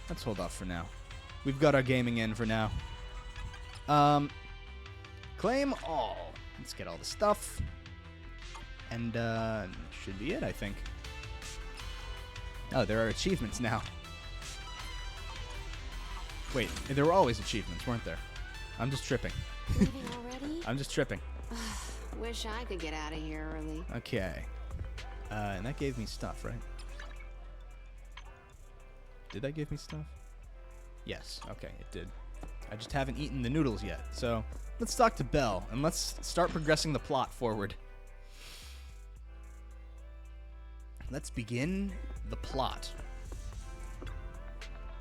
Let's hold off for now. We've got our gaming in for now. Claim all. Let's get all the stuff. And should be it, I think. Oh, there are achievements now. Wait, there were always achievements, weren't there? I'm just tripping. Leaving already? I'm just tripping. Wish I could get out of here early. Okay. And that gave me stuff, right? Did that give me stuff? Yes, okay, it did. I just haven't eaten the noodles yet. So, let's talk to Belle, and let's start progressing the plot forward. Let's begin the plot.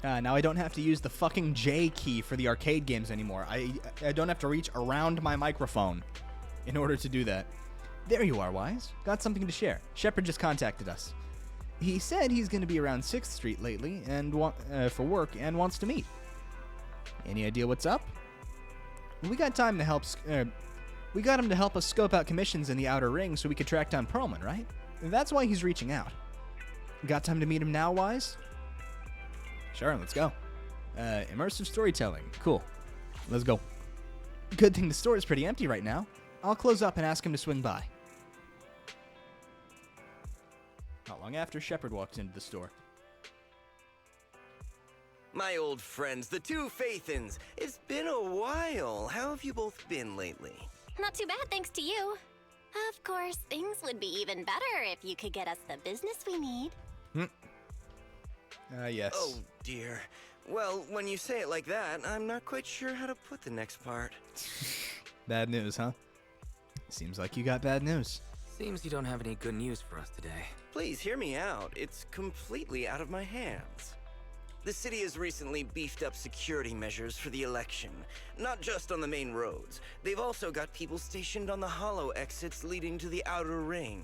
Now I don't have to use the fucking J key for the arcade games anymore. I don't have to reach around my microphone in order to do that. There you are, Wise. Got something to share. Shepard just contacted us. He said he's going to be around 6th Street lately and for work and wants to meet. Any idea what's up? We got time to help. We got him to help us scope out commissions in the Outer Ring so we could track down Perlman, right? That's why he's reaching out. Got time to meet him now, Wise? Sure, let's go. Immersive storytelling. Cool. Let's go. Good thing the store is pretty empty right now. I'll close up and ask him to swing by. Not long after, Shepard walks into the store. My old friends, the two Faithins. It's been a while. How have you both been lately? Not too bad, thanks to you. Of course, things would be even better if you could get us the business we need. Yes. Oh, dear. Well, when you say it like that, I'm not quite sure how to put the next part. Bad news, huh? Seems like you got bad news. Seems you don't have any good news for us today. Please hear me out. It's completely out of my hands. The city has recently beefed up security measures for the election. Not just on the main roads. They've also got people stationed on the hollow exits leading to the Outer Ring.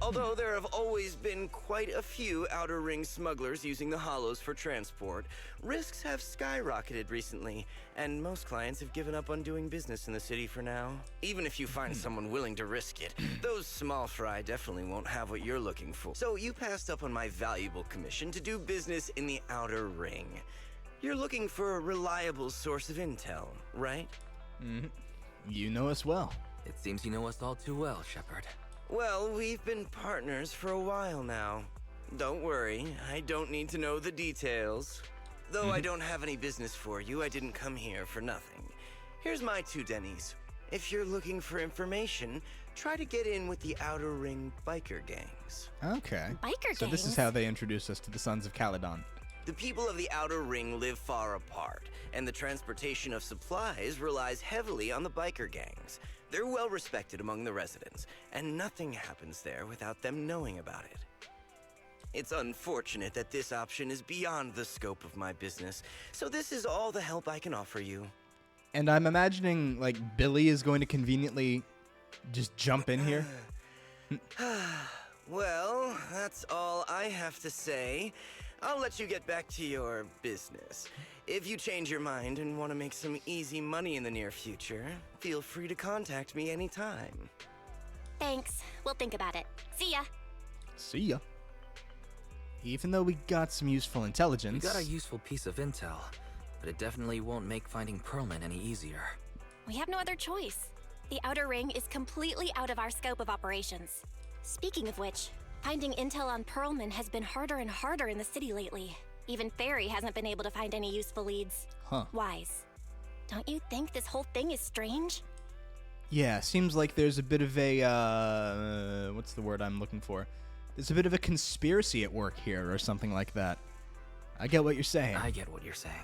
Although there have always been quite a few Outer Ring smugglers using the hollows for transport, risks have skyrocketed recently, and most clients have given up on doing business in the city for now. Even if you find someone willing to risk it, those small fry definitely won't have what you're looking for. So you passed up on my valuable commission to do business in the Outer Ring. You're looking for a reliable source of intel, right? You know us well. It seems you know us all too well, Shepard. Well, we've been partners for a while now. Don't worry, I don't need to know the details. Though I don't have any business for you, I didn't come here for nothing. Here's my 2 Denny's. If you're looking for information, try to get in with the Outer Ring biker gangs. Okay. Biker So this is gangs? how they introduce us to the Sons of Calydon. The people of the Outer Ring live far apart, and the transportation of supplies relies heavily on the biker gangs. They're well respected among the residents, and nothing happens there without them knowing about it. It's unfortunate that this option is beyond the scope of my business, so this is all the help I can offer you. And I'm imagining, like, Billy is going to conveniently just jump in here. Well, that's all I have to say. I'll let you get back to your business. If you change your mind and want to make some easy money in the near future, feel free to contact me anytime. Thanks. We'll think about it. See ya. See ya. Even though we got some useful intelligence... We got a useful piece of intel, but it definitely won't make finding Pearlman any easier. We have no other choice. The Outer Ring is completely out of our scope of operations. Speaking of which, finding intel on Pearlman has been harder and harder in the city lately. Even Fairy hasn't been able to find any useful leads. Huh. Wise. Don't you think this whole thing is strange? Yeah, seems like there's a bit of a, what's the word I'm looking for? There's a bit of a conspiracy at work here, or something like that. I get what you're saying. I get what you're saying.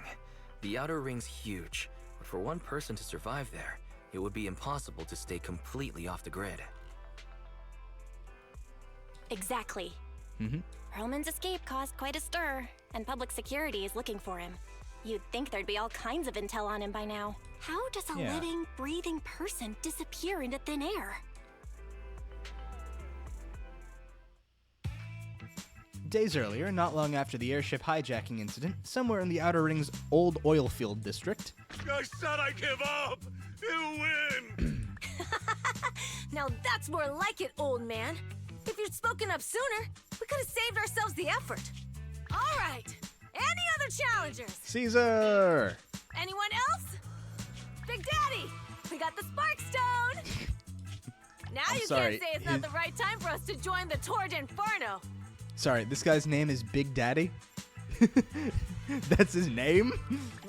The Outer Ring's huge, but for one person to survive there, it would be impossible to stay completely off the grid. Exactly. Pearlman's escape caused quite a stir, and public security is looking for him. You'd think there'd be all kinds of intel on him by now. How does a living, breathing person disappear into thin air? Days earlier, not long after the airship hijacking incident, somewhere in the Outer Ring's old oil field district... I said I give up! You win! Now that's more like it, old man. If you'd spoken up sooner, we could have saved ourselves the effort. All right. Any other challengers? Caesar! Anyone else? Big Daddy, we got the Spark Stone. Now I'm you sorry, can't say it's not the right time for us to join the Torrid Inferno. Sorry, this guy's name is Big Daddy? That's his name?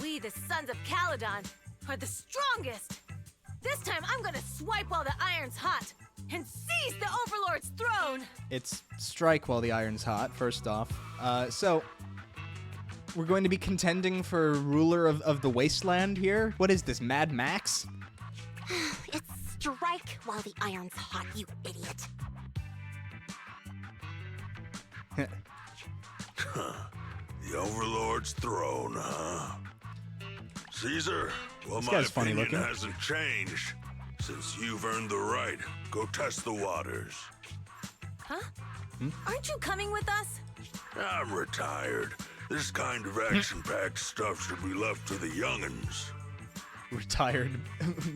We, the Sons of Calydon, are the strongest. This time I'm gonna swipe while the iron's hot and seize the Overlord's throne. It's strike while the iron's hot, first off. So, we're going to be contending for ruler of the wasteland here? What is this, Mad Max? It's strike while the iron's hot, you idiot. The Overlord's throne, huh? Caesar, well, This my guy's funny opinion looking. hasn't changed. Since you've earned the right, go test the waters. Huh? Aren't you coming with us? I'm retired. This kind of action-packed stuff should be left to the young'uns. Retired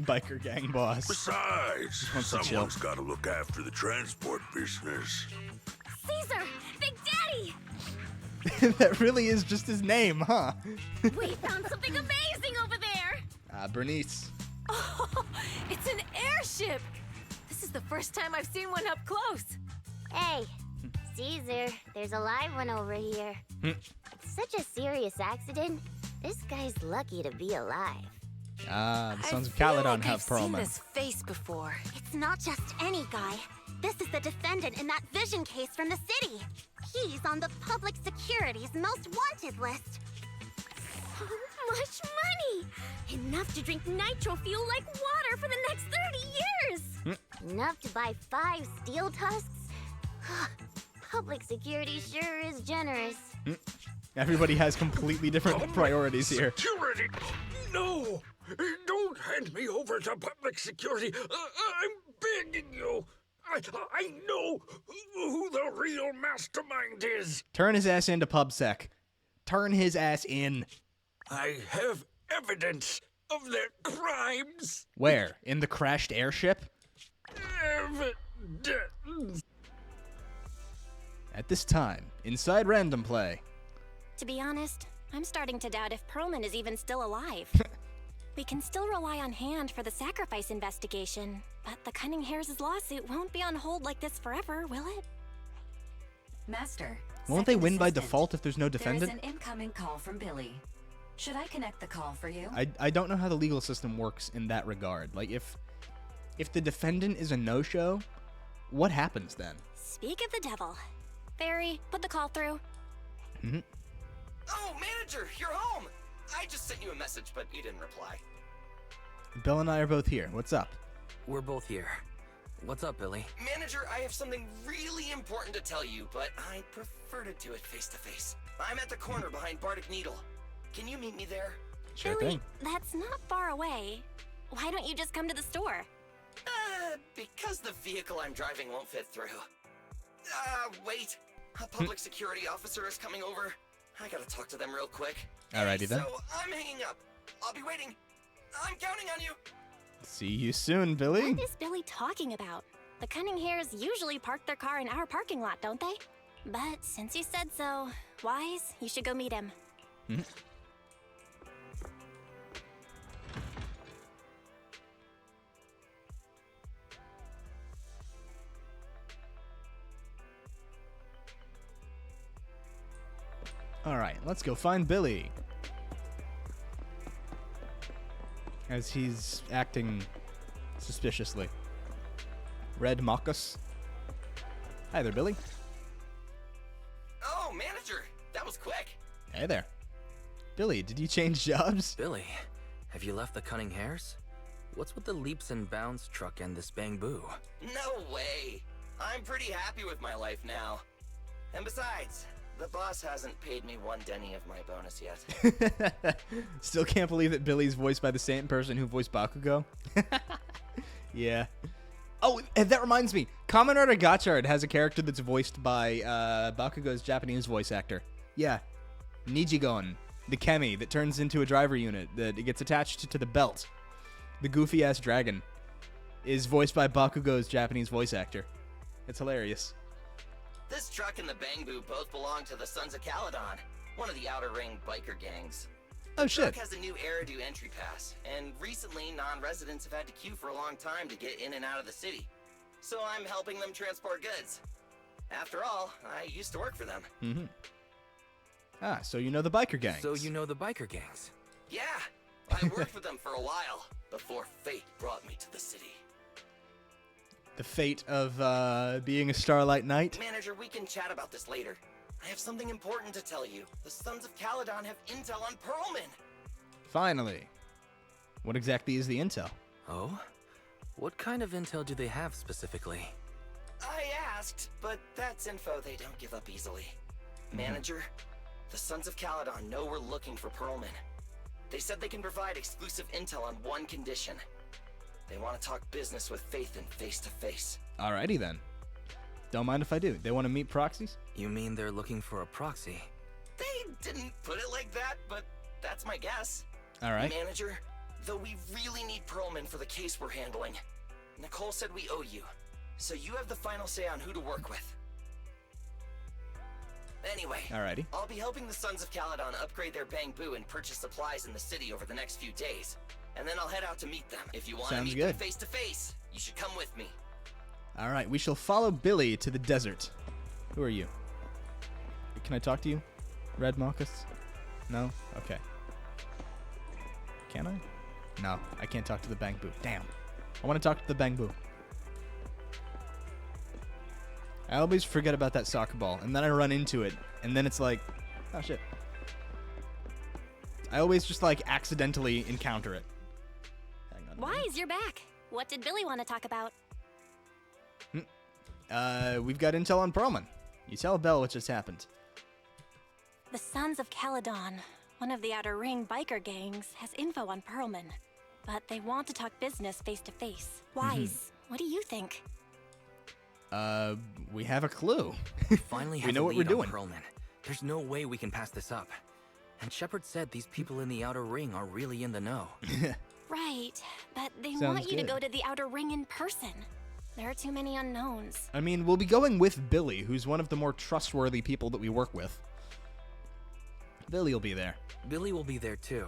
biker gang boss. Besides, wants to chill. someone's got to look after the transport business. Caesar! Big Daddy! That really is just his name, huh? We found something amazing over there! Bernice. Oh, it's an airship. This is the first time I've seen one up close. Hey, Caesar, there's a live one over here. It's such a serious accident. This guy's lucky to be alive. The Sons of I feel Calydon like have I've seen Pearlman. this face before. It's not just any guy. This is the defendant in that vision case from the city. He's on the public security's most wanted list. So much money! Enough to drink nitro fuel like water for the next 30 years! Enough to buy 5 steel tusks? Public security sure is generous. Everybody has completely different priorities here. Security! No! Don't hand me over to public security! I'm begging you! I know who the real mastermind is! Turn his ass into PubSec. Turn his ass in. I have evidence of their crimes! Where? In the crashed airship? Evidence! At this time, inside Random Play. To be honest, I'm starting to doubt if Pearlman is even still alive. We can still rely on Hand for the sacrifice investigation, but the Cunning Hares' lawsuit won't be on hold like this forever, will it? Master. Won't they second win by assistant. default if there's no There defendant? is an incoming call from Billy. Should I connect the call for you? I don't know how the legal system works in that regard. Like, if the defendant is a no-show, what happens then? Speak of the devil. Barry, put the call through. Oh, manager, you're home! I just sent you a message, but you didn't reply. Bill and I are both here. What's up? We're both here. What's up, Billy? Manager, I have something really important to tell you, but I prefer to do it face-to-face. I'm at the corner behind Bardic Needle. Can you meet me there? Sure Billy, thing. that's not far away. Why don't you just come to the store? Because the vehicle I'm driving won't fit through. Wait. A public security officer is coming over. I gotta talk to them real quick. Alrighty then. So, I'm hanging up. I'll be waiting. I'm counting on you. See you soon, Billy. What is Billy talking about? The Cunning Hares usually park their car in our parking lot, don't they? But since you said so, Wise, you should go meet him. Alright, let's go find Billy. As he's acting suspiciously. Red Mockus. Hi there, Billy. Oh, manager, that was quick. Hey there. Billy, did you change jobs? Billy, have you left the Cunning Hares? What's with the leaps and bounds truck and this bamboo? No way. I'm pretty happy with my life now. And besides, the boss hasn't paid me 1 denny of my bonus yet. Still can't believe that Billy's voiced by the same person who voiced Bakugo. Yeah. Oh, and that reminds me. Kamen Rider Gotchard has a character that's voiced by Bakugo's Japanese voice actor. Yeah. Nijigon, the Kemi that turns into a driver unit that gets attached to the belt. The goofy-ass dragon is voiced by Bakugo's Japanese voice actor. It's hilarious. This truck and the bamboo both belong to the Sons of Calydon, one of the Outer Ring biker gangs. Oh, shit. The truck has a new Eridu entry pass, and recently non-residents have had to queue for a long time to get in and out of the city. So I'm helping them transport goods. After all, I used to work for them. Mm-hmm. Ah, so you know the biker gangs. So you know the biker gangs? Yeah, I worked for them for a while, before fate brought me to the city. The fate of being a Starlight Knight? Manager, we can chat about this later. I have something important to tell you. The Sons of Calydon have intel on Pearlman. Finally. What exactly is the intel? Oh? What kind of intel do they have specifically? I asked, but that's info they don't give up easily. Manager, the Sons of Calydon know we're looking for Pearlman. They said they can provide exclusive intel on one condition. They want to talk business with Phaethon face to face. Alrighty then. Don't mind if I do. They want to meet proxies? You mean they're looking for a proxy? They didn't put it like that, but that's my guess. Alright. Manager, though we really need Pearlman for the case we're handling. Nicole said we owe you, so you have the final say on who to work with. Anyway, Alrighty. I'll be helping the Sons of Calydon upgrade their bamboo and purchase supplies in the city over the next few days. And then I'll head out to meet them. If you want to meet them face to face, you should come with me. Alright, we shall follow Billy to the desert. Who are you? Can I talk to you? Red Marcus? No? Okay. Can I? No, I can't talk to the bamboo. Damn. I want to talk to the bamboo. I always forget about that soccer ball, and then I run into it, and then it's like, oh shit. I always just like accidentally encounter it. Hang on. Wise, you're back. What did Billy want to talk about? We've got intel on Pearlman. You tell Belle what just happened. The Sons of Calydon, one of the Outer Ring biker gangs, has info on Pearlman. But they want to talk business face to face. Wise, what do you think? We have a clue. Finally have we know a what we're lead on doing. Pearlman. There's no way we can pass this up. And Shepard said these people in the Outer Ring are really in the know. Right, but they Sounds want you to good. go to the Outer Ring in person. There are too many unknowns. I mean, we'll be going with Billy, who's one of the more trustworthy people that we work with. Billy will be there. Billy will be there too.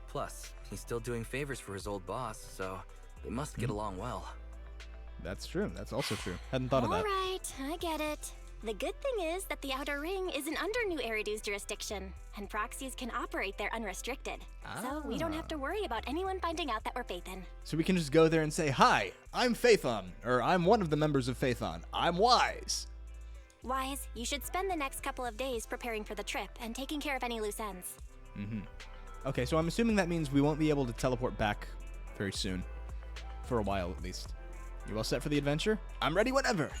Plus, he's still doing favors for his old boss, so they must get along well. That's true. That's also true. Hadn't thought of that. All right, I get it. The good thing is that the Outer Ring isn't under New Eridu's jurisdiction, and proxies can operate there unrestricted. So we don't have to worry about anyone finding out that we're Phaethon. So we can just go there and say, "Hi, I'm Phaethon," or "I'm one of the members of Phaethon. I'm Wise." Wise, you should spend the next couple of days preparing for the trip and taking care of any loose ends. Okay, so I'm assuming that means we won't be able to teleport back very soon. For a while, at least. You all set for the adventure? I'm ready whenever!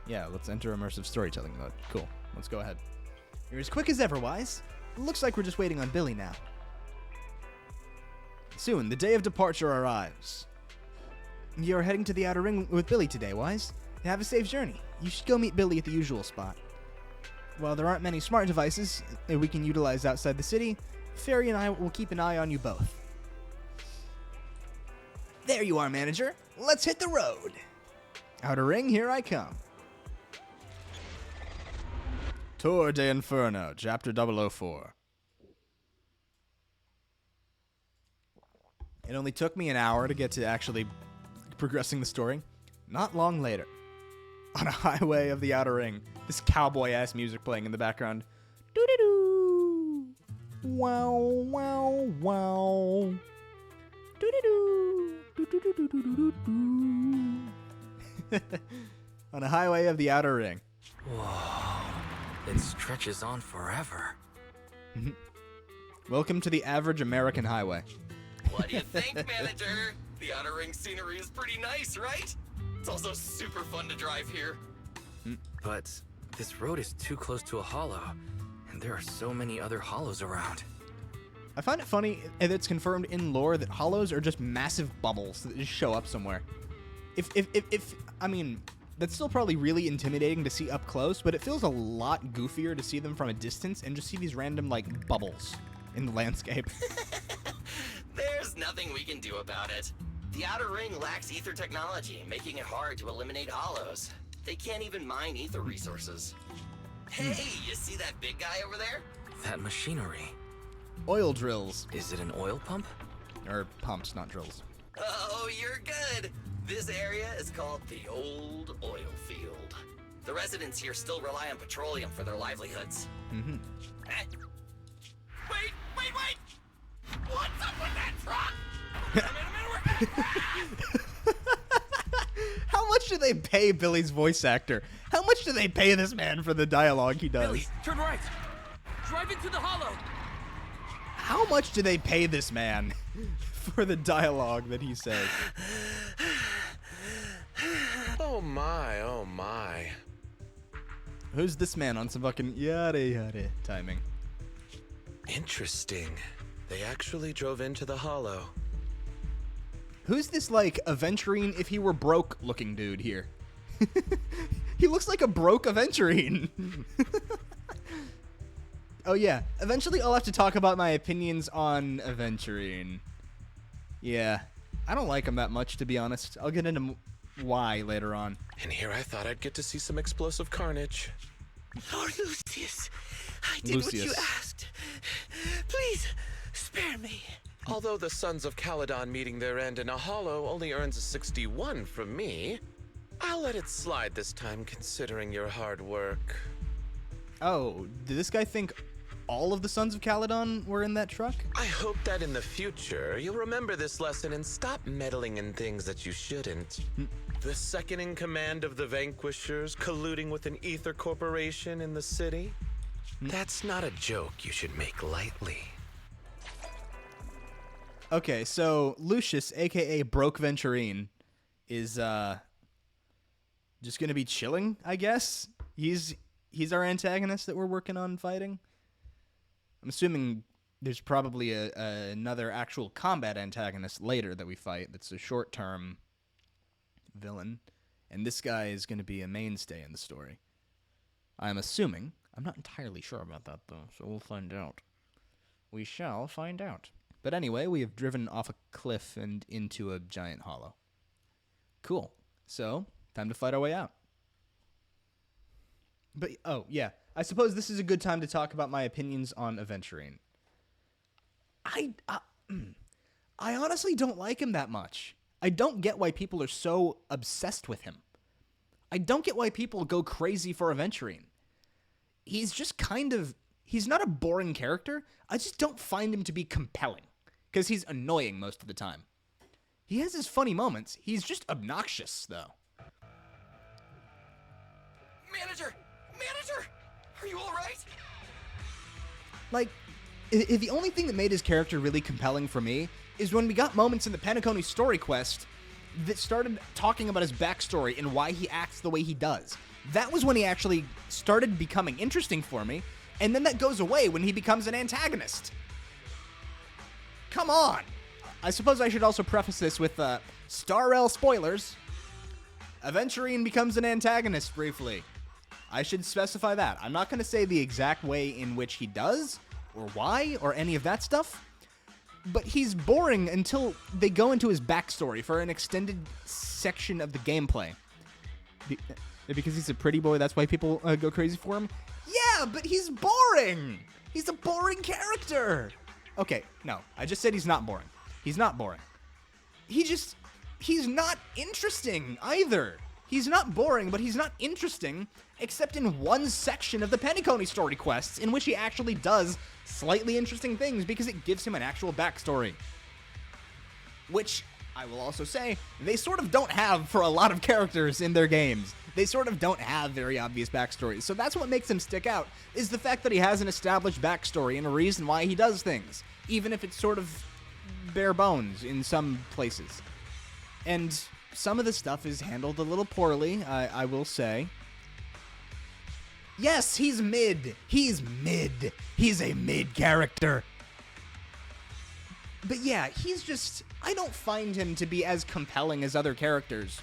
Yeah, let's enter immersive storytelling mode. Cool. Let's go ahead. You're as quick as ever, Wise. Looks like we're just waiting on Billy now. Soon, the day of departure arrives. You're heading to the Outer Ring with Billy today, Wise. Have a safe journey. You should go meet Billy at the usual spot. while there aren't many smart devices that we can utilize outside the city, Fairy and I will keep an eye on you both. There you are, manager. Let's hit the road. Outer Ring, here I come. Tour de Inferno, Chapter 004. It only took me an hour to get to actually progressing the story. Not long later, on a highway of the Outer Ring, this cowboy-ass music playing in the background. Doo-doo-doo. Wow, wow, wow. Doo-doo-doo. Doo-doo-doo-doo-doo-doo. On a highway of the Outer Ring. Whoa. It stretches on forever. Welcome to the average American highway. What do you think, manager? The Outer Ring scenery is pretty nice, right? It's also super fun to drive here. But this road is too close to a hollow, and there are so many other hollows around. I find it funny that it's confirmed in lore that hollows are just massive bubbles that just show up somewhere. I mean, that's still probably really intimidating to see up close, but it feels a lot goofier to see them from a distance and just see these random, like, bubbles in the landscape. There's nothing we can do about it. The Outer Ring lacks ether technology, making it hard to eliminate hollows. They can't even mine ether resources. Hey, you see that big guy over there? That machinery. Oil drills. Is it an oil pump? Or pumps, not drills. Oh, you're good. This area is called the Old Oil Field. The residents here still rely on petroleum for their livelihoods. Mm-hmm. Wait! What's up with that truck? How much do they pay Billy's voice actor? How much do they pay this man for the dialogue he does? Billy, turn right. Drive into the hollow. How much do they pay this man for the dialogue that he says? Oh my. Who's this man on some fucking yada yada timing? Interesting. They actually drove into the hollow. Who's this, like, Aventurine if he were broke looking dude here? He looks like a broke Aventurine. Oh yeah, eventually I'll have to talk about my opinions on Aventurine. Yeah, I don't like him that much, to be honest. I'll get into why later on. And here I thought I'd get to see some explosive carnage. Lord Lucius, I did what you asked. Please, spare me. Although the Sons of Calydon meeting their end in a hollow only earns a 61 from me, I'll let it slide this time considering your hard work. Oh, did this guy think all of the Sons of Calydon were in that truck? I hope that in the future, you'll remember this lesson and stop meddling in things that you shouldn't. The second in command of the Vanquishers colluding with an ether corporation in the city? That's not a joke you should make lightly. Okay, so Lucius, aka Broke Venturine, is just gonna be chilling, I guess. He's our antagonist that we're working on fighting. I'm assuming there's probably another actual combat antagonist later that we fight that's a short-term villain, and this guy is going to be a mainstay in the story. I'm assuming. I'm not entirely sure about that, though, so we'll find out. We shall find out. But anyway, we have driven off a cliff and into a giant hollow. Cool. So, time to fight our way out. But, oh, yeah. I suppose this is a good time to talk about my opinions on Aventurine. I honestly don't like him that much. I don't get why people are so obsessed with him. I don't get why people go crazy for Aventurine. He's just he's not a boring character. I just don't find him to be compelling, because he's annoying most of the time. He has his funny moments. He's just obnoxious, though. Manager! Are you alright? Like, the only thing that made his character really compelling for me is when we got moments in the Penacony story quest that started talking about his backstory and why he acts the way he does. That was when he actually started becoming interesting for me, and then that goes away when he becomes an antagonist. Come on! I suppose I should also preface this with, Star Rail spoilers. Aventurine becomes an antagonist briefly. I should specify that. I'm not going to say the exact way in which he does, or why, or any of that stuff. But he's boring until they go into his backstory for an extended section of the gameplay. Because he's a pretty boy, that's why people go crazy for him? Yeah, but he's boring! He's a boring character! Okay, no, I just said he's not boring. He's not boring. He's not interesting either. He's not boring, but he's not interesting, except in one section of the Penacony story quests, in which he actually does slightly interesting things because it gives him an actual backstory. Which, I will also say, they sort of don't have for a lot of characters in their games. They sort of don't have very obvious backstories. So that's what makes him stick out, is the fact that he has an established backstory and a reason why he does things, even if it's sort of bare bones in some places. And some of the stuff is handled a little poorly, I will say. Yes, he's mid. He's mid. He's a mid character. But yeah, I don't find him to be as compelling as other characters.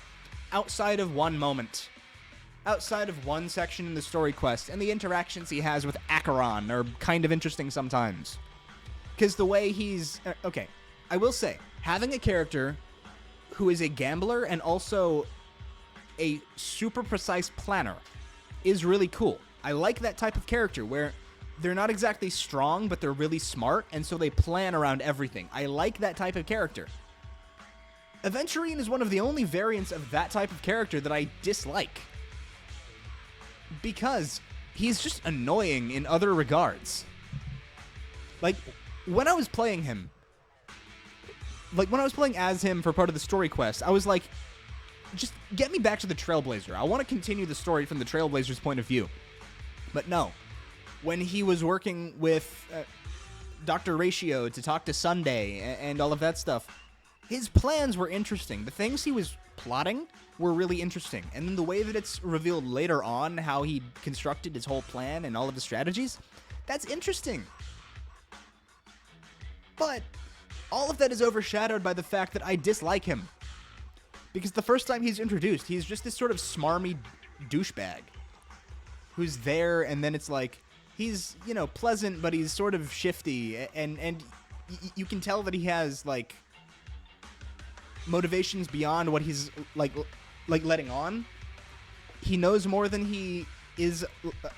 Outside of one moment. Outside of one section in the story quest, and the interactions he has with Acheron are kind of interesting sometimes. Because the way he's... okay, I will say, having a character who is a gambler and also a super precise planner is really cool. I like that type of character where they're not exactly strong, but they're really smart, and so they plan around everything. I like that type of character. Aventurine is one of the only variants of that type of character that I dislike. Because he's just annoying in other regards. Like, when I was playing him, when I was playing as him for part of the story quest, I was like, just get me back to the Trailblazer. I want to continue the story from the Trailblazer's point of view. But no. When he was working with Dr. Ratio to talk to Sunday and all of that stuff, his plans were interesting. The things he was plotting were really interesting. And then the way that it's revealed later on how he constructed his whole plan and all of the strategies, that's interesting. But all of that is overshadowed by the fact that I dislike him. Because the first time he's introduced, he's just this sort of smarmy douchebag who's there, and then it's like, he's, pleasant, but he's sort of shifty, and you can tell that he has, motivations beyond what he's, letting on. He knows more than he is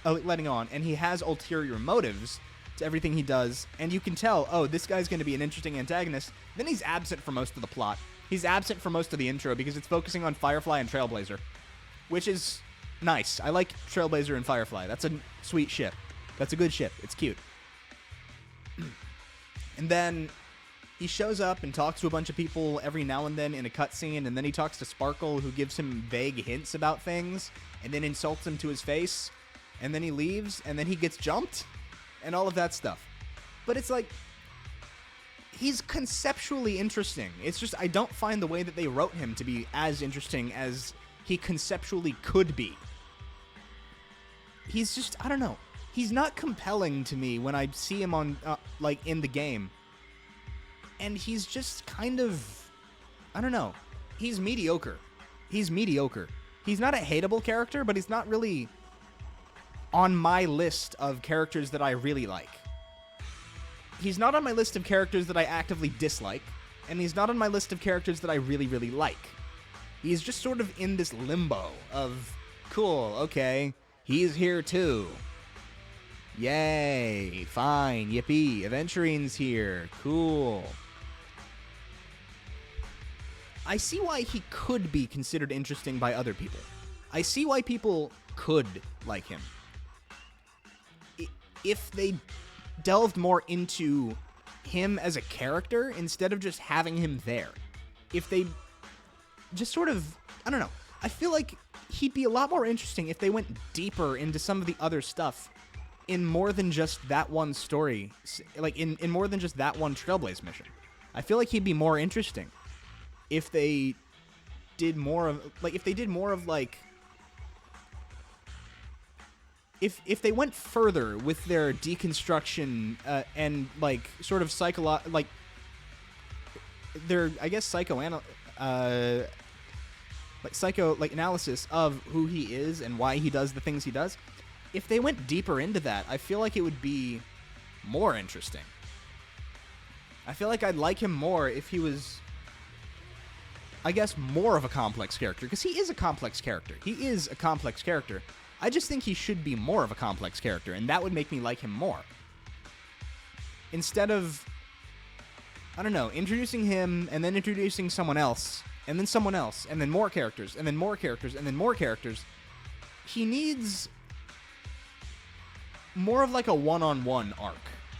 letting on, and he has ulterior motives to everything he does, and you can tell, oh, this guy's going to be an interesting antagonist. Then he's absent for most of the plot. He's absent for most of the intro because it's focusing on Firefly and Trailblazer, which is nice. I like Trailblazer and Firefly. That's a sweet ship. That's a good ship. It's cute. And then he shows up and talks to a bunch of people every now and then in a cutscene, and then he talks to Sparkle, who gives him vague hints about things, and then insults him to his face, and then he leaves, and then he gets jumped, and all of that stuff. But it's like, he's conceptually interesting. It's just, I don't find the way that they wrote him to be as interesting as he conceptually could be. He's just, I don't know. He's not compelling to me when I see him on, in the game. And he's just kind of, I don't know. He's mediocre. He's mediocre. He's not a hateable character, but he's not really on my list of characters that I really like. He's not on my list of characters that I actively dislike, and he's not on my list of characters that I really, really like. He's just sort of in this limbo of, cool, okay, he's here too. Yay, fine, yippee, Aventurine's here, cool. I see why he could be considered interesting by other people. I see why people could like him. If they delved more into him as a character instead of just having him there. If they just sort of, I don't know, I feel like he'd be a lot more interesting if they went deeper into some of the other stuff in more than just that one story, in more than just that one Trailblaze mission. I feel like he'd be more interesting if they did more of, if they went further with their deconstruction and sort of their, I guess, analysis of who he is and why he does the things he does, if they went deeper into that, I feel like it would be more interesting. I feel like I'd like him more if he was, I guess, more of a complex character, because he is a complex character. He is a complex character. I just think he should be more of a complex character, and that would make me like him more. Instead of, I don't know, introducing him and then introducing someone else, and then someone else, and then more characters, and then more characters, and then more characters, he needs more of like a one-on-one arc,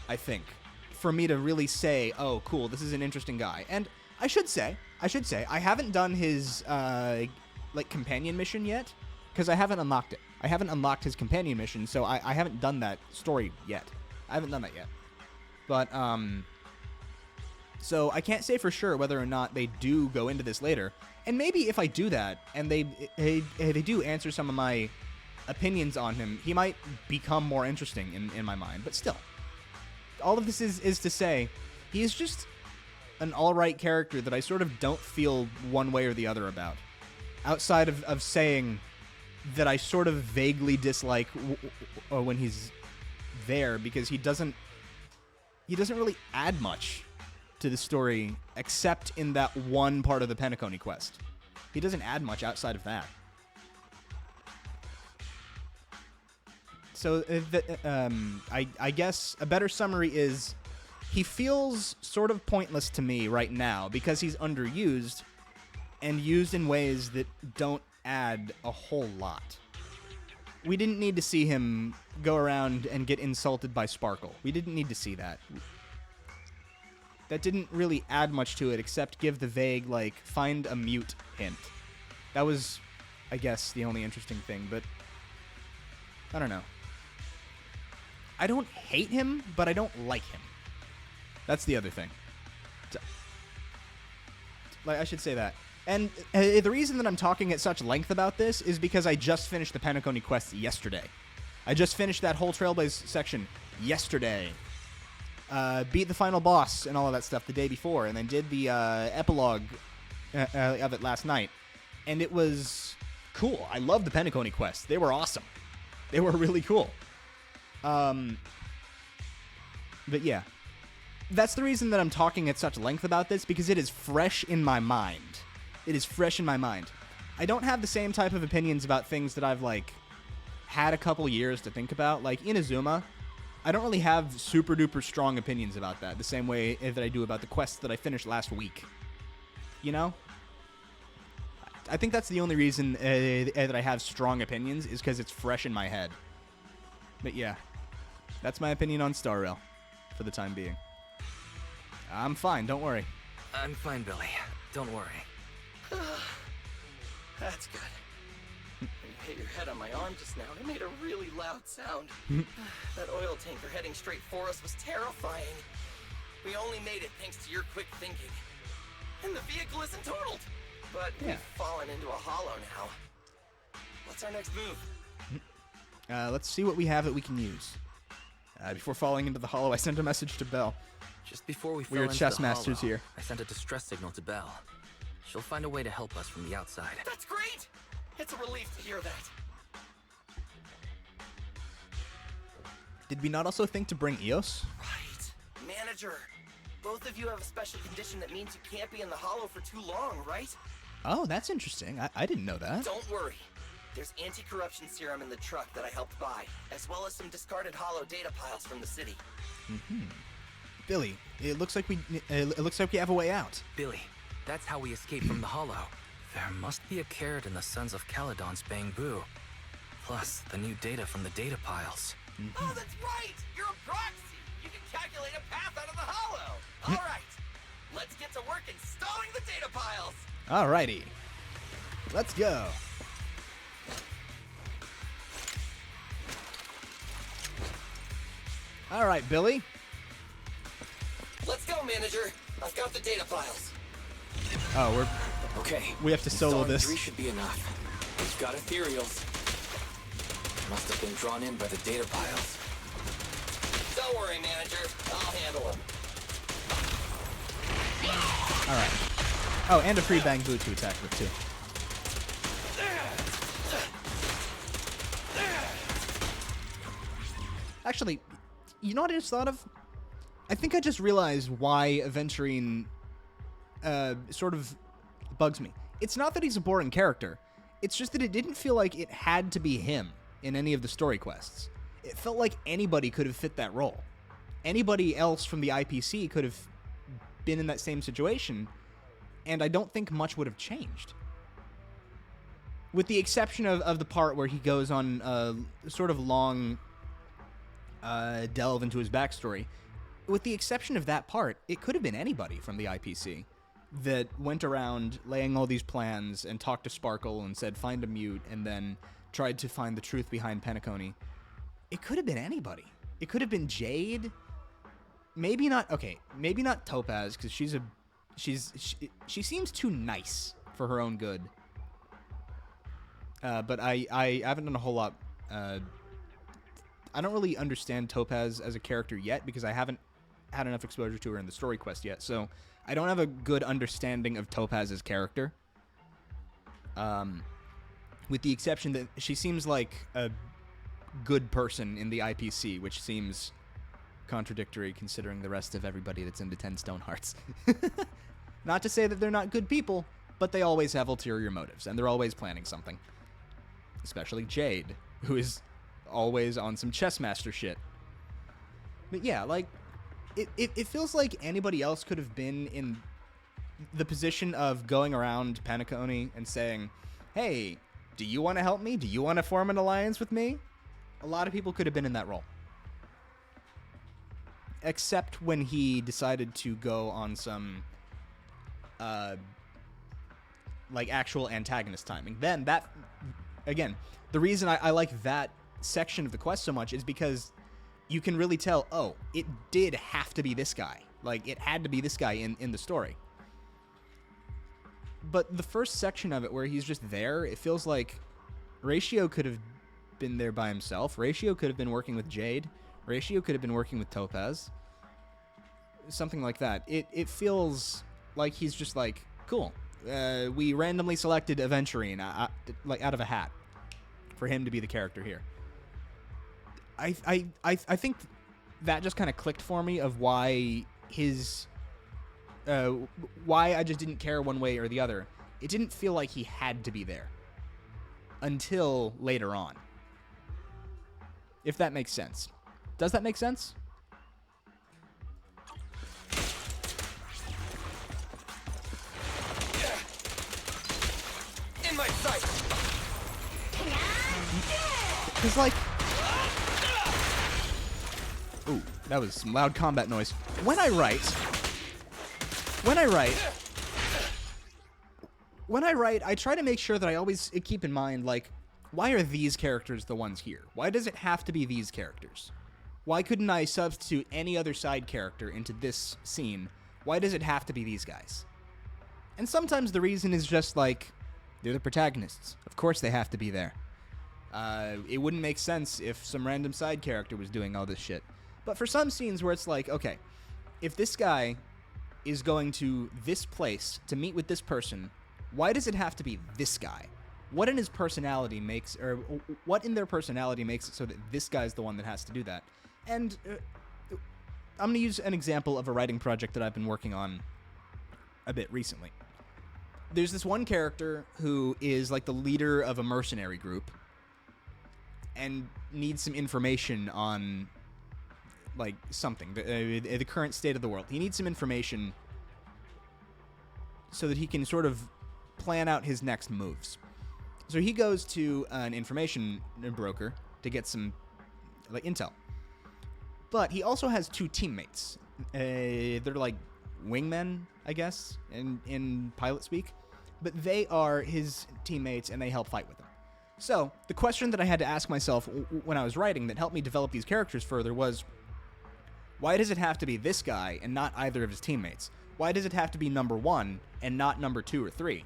I think, for me to really say, oh, cool, this is an interesting guy. And I should say, I haven't done his, companion mission yet, because I haven't unlocked it. I haven't unlocked his companion mission, so I haven't done that story yet. I haven't done that yet. But, so I can't say for sure whether or not they do go into this later. And maybe if I do that, and they do answer some of my opinions on him, he might become more interesting in my mind. But still, all of this is to say, he is just an alright character that I sort of don't feel one way or the other about. Outside of saying that I sort of vaguely dislike when he's there, because he doesn't really add much to the story except in that one part of the Penacony quest. He doesn't add much outside of that. So I guess a better summary is he feels sort of pointless to me right now because he's underused and used in ways that don't add a whole lot. We didn't need to see him go around and get insulted by Sparkle. We didn't need to see that. That didn't really add much to it except give the vague, find a mute hint. That was, I guess, the only interesting thing, but I don't know. I don't hate him, but I don't like him. That's the other thing. I should say that. And the reason that I'm talking at such length about this is because I just finished the Penacony quest yesterday. I just finished that whole Trailblaze section yesterday. Beat the final boss and all of that stuff the day before, and then did the epilogue of it last night. And it was cool. I love the Penacony quests. They were awesome. They were really cool. But yeah. That's the reason that I'm talking at such length about this, because it is fresh in my mind. It is fresh in my mind. I don't have the same type of opinions about things that I've, had a couple years to think about. Like, Inazuma, I don't really have super-duper strong opinions about that, the same way that I do about the quests that I finished last week. You know? I think that's the only reason that I have strong opinions, is because it's fresh in my head. But yeah, that's my opinion on Star Rail, for the time being. I'm fine, don't worry. I'm fine, Billy. Don't worry. That's good. When you hit your head on my arm just now, it made a really loud sound. That oil tanker heading straight for us was terrifying. We only made it thanks to your quick thinking. And the vehicle isn't totaled. But we've fallen into a hollow now. What's our next move? Let's see what we have that we can use. Before falling into the hollow, I sent a message to Belle. Just before we fell We're into chess the masters hollow, here. I sent a distress signal to Belle. She'll find a way to help us from the outside. That's great! It's a relief to hear that. Did we not also think to bring Eos? Right. Manager, both of you have a special condition that means you can't be in the hollow for too long, right? Oh, that's interesting. I didn't know that. Don't worry. There's anti-corruption serum in the truck that I helped buy, as well as some discarded hollow data piles from the city. Billy, it looks like we have a way out. Billy, that's how we escape from the hollow. There must be a carrot in the Sons of Calydon's bamboo. Plus, the new data from the data piles. Oh, that's right! You're a proxy! You can calculate a path out of the hollow! Alright, let's get to work installing the data piles! Alrighty. Let's go. Alright, Billy. Let's go, manager. I've got the data files. Oh, okay. We have to solo this. 3 should be enough. We've got ethereals. Must have been drawn in by the data piles. Don't worry, manager. I'll handle them. Alright. Oh, and a free bamboo to attack with, too. Actually, you know what I just thought of? I think I just realized why Aventurine sort of bugs me. It's not that he's a boring character. It's just that it didn't feel like it had to be him in any of the story quests. It felt like anybody could have fit that role. Anybody else from the IPC could have been in that same situation, and I don't think much would have changed. With the exception of the part where he goes on a sort of long delve into his backstory. With the exception of that part, it could have been anybody from the IPC that went around laying all these plans and talked to Sparkle and said, find a mute, and then tried to find the truth behind Penacony. It could have been anybody. It could have been Jade. Maybe not Topaz, because she seems too nice for her own good. But I haven't done a whole lot. I don't really understand Topaz as a character yet, because I haven't had enough exposure to her in the story quest yet, so I don't have a good understanding of Topaz's character. With the exception that she seems like a good person in the IPC, which seems contradictory considering the rest of everybody that's into 10 Stone Hearts. Not to say that they're not good people, but they always have ulterior motives, and they're always planning something. Especially Jade, who is always on some chess master shit. But yeah, like, it feels like anybody else could have been in the position of going around Penacony and saying, hey, do you want to help me? Do you want to form an alliance with me? A lot of people could have been in that role. Except when he decided to go on some, like, actual antagonist timing. Then that, again, the reason I like that section of the quest so much is because you can really tell, oh, it did have to be this guy. Like, it had to be this guy in the story. But the first section of it where he's just there, it feels like Ratio could have been there by himself. Ratio could have been working with Jade. Ratio could have been working with Topaz. Something like that. It feels like he's just like, cool. We randomly selected Aventurine, like out of a hat, for him to be the character here. I think that just kind of clicked for me of why why I just didn't care one way or the other. It didn't feel like he had to be there until later on. If that makes sense. Does that make sense? In my sight. Because, like... Ooh, that was some loud combat noise. When I write, I try to make sure that I always keep in mind, like, why are these characters the ones here? Why does it have to be these characters? Why couldn't I substitute any other side character into this scene? Why does it have to be these guys? And sometimes the reason is just, like, they're the protagonists. Of course they have to be there. It wouldn't make sense if some random side character was doing all this shit. But for some scenes where it's like, okay, if this guy is going to this place to meet with this person, why does it have to be this guy? What in his personality makes, or what in their personality makes it so that this guy's the one that has to do that? And I'm going to use an example of a writing project that I've been working on a bit recently. There's this one character who is like the leader of a mercenary group and needs some information on, like, something, the current state of the world. He needs some information so that he can sort of plan out his next moves. So he goes to an information broker to get some, like, intel. But he also has two teammates. They're like wingmen, I guess, in pilot speak. But they are his teammates, and they help fight with him. So the question that I had to ask myself when I was writing that helped me develop these characters further was, why does it have to be this guy and not either of his teammates? Why does it have to be number 1 and not number 2 or 3?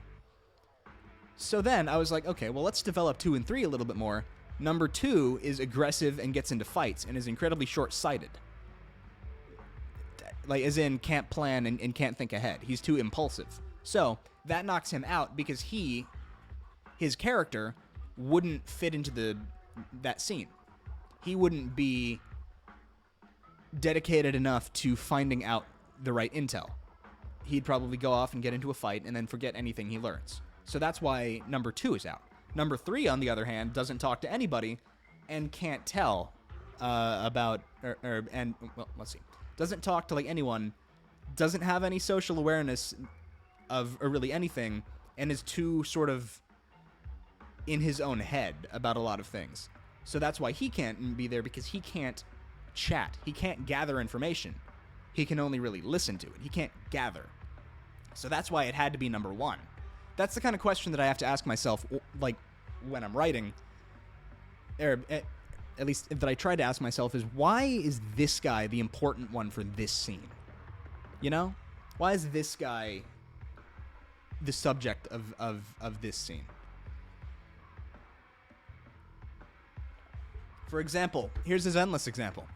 So then I was like, okay, well, let's develop 2 and 3 a little bit more. Number 2 is aggressive and gets into fights and is incredibly short-sighted. Like, as in, can't plan and can't think ahead. He's too impulsive. So that knocks him out because his character wouldn't fit into that scene. He wouldn't be dedicated enough to finding out the right intel. He'd probably go off and get into a fight and then forget anything he learns. So that's why number 2 is out. Number 3, on the other hand, doesn't talk to anybody and can't tell about, let's see. Doesn't talk to, like, anyone, doesn't have any social awareness of, or really anything, and is too sort of in his own head about a lot of things. So that's why he can't be there, because he can't chat. He can't gather information. He can only really listen to it. He can't gather. So that's why it had to be number 1. That's the kind of question that I have to ask myself, like, when I'm writing, or at least that I try to ask myself, is why is this guy the important one for this scene? You know? Why is this guy the subject of this scene? For example, here's a Zenless example.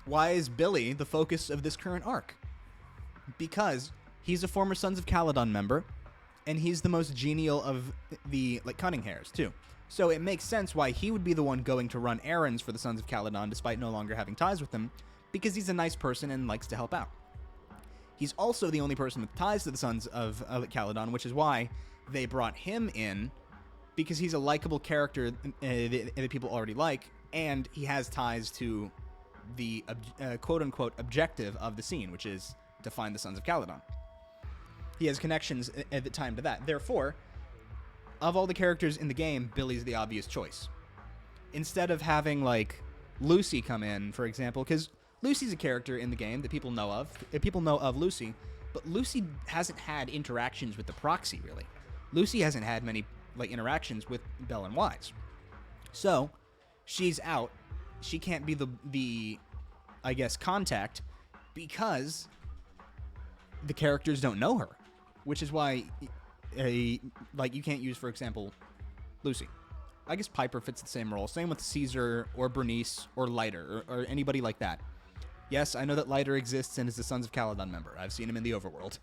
Why is Billy the focus of this current arc? Because he's a former Sons of Calydon member, and he's the most genial of the, like, cunning hairs, too. So it makes sense why he would be the one going to run errands for the Sons of Calydon despite no longer having ties with them, because he's a nice person and likes to help out. He's also the only person with ties to the Sons of Calydon, which is why they brought him in, because he's a likable character that people already like, and he has ties to the quote-unquote objective of the scene, which is to find the Sons of Calydon. He has connections at the time to that. Therefore, of all the characters in the game, Billy's the obvious choice. Instead of having, like, Lucy come in, for example, because Lucy's a character in the game that people know of. People know of Lucy, but Lucy hasn't had interactions with the proxy, really. Lucy hasn't had many, like, interactions with Bell and Wise. So, she's out. She can't be the I guess, contact, because the characters don't know her. Which is why, like, you can't use, for example, Lucy. I guess Piper fits the same role. Same with Caesar, or Bernice, or Lighter, or anybody like that. Yes, I know that Lighter exists and is the Sons of Calydon member. I've seen him in the overworld.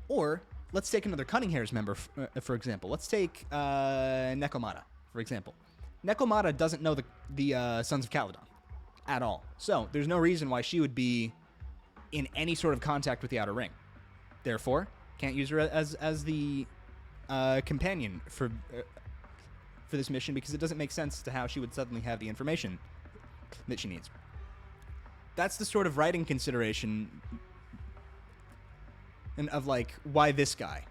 Or, let's take another Cunning Hairs member, for example. Let's take Nekomata, for example. Nekomata doesn't know the Sons of Calydon at all. So, there's no reason why she would be in any sort of contact with the Outer Ring. Therefore, can't use her as the companion for this mission, because it doesn't make sense to how she would suddenly have the information that she needs. That's the sort of writing consideration and of, like, why this guy.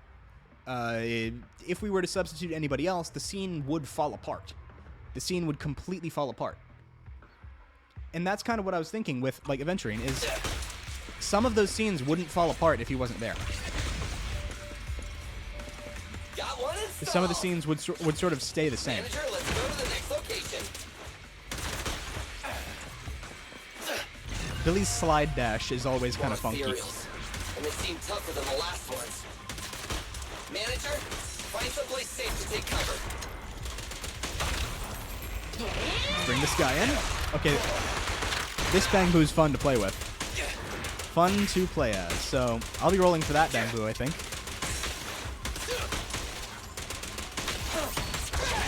If we were to substitute anybody else, the scene would fall apart. The scene would completely fall apart. And that's kind of what I was thinking with, like, Aventurine, is some of those scenes wouldn't fall apart if he wasn't there. Some of the scenes would sort of stay the same. Manager, let's go to the next location. Billy's slide dash is always kind of funky. And they seem tougher than the last ones. Manager, find someplace safe to take cover. Bring this guy in. Okay, this Bangbu's fun to play with. Fun to play as. So I'll be rolling for that Bangbu, I think.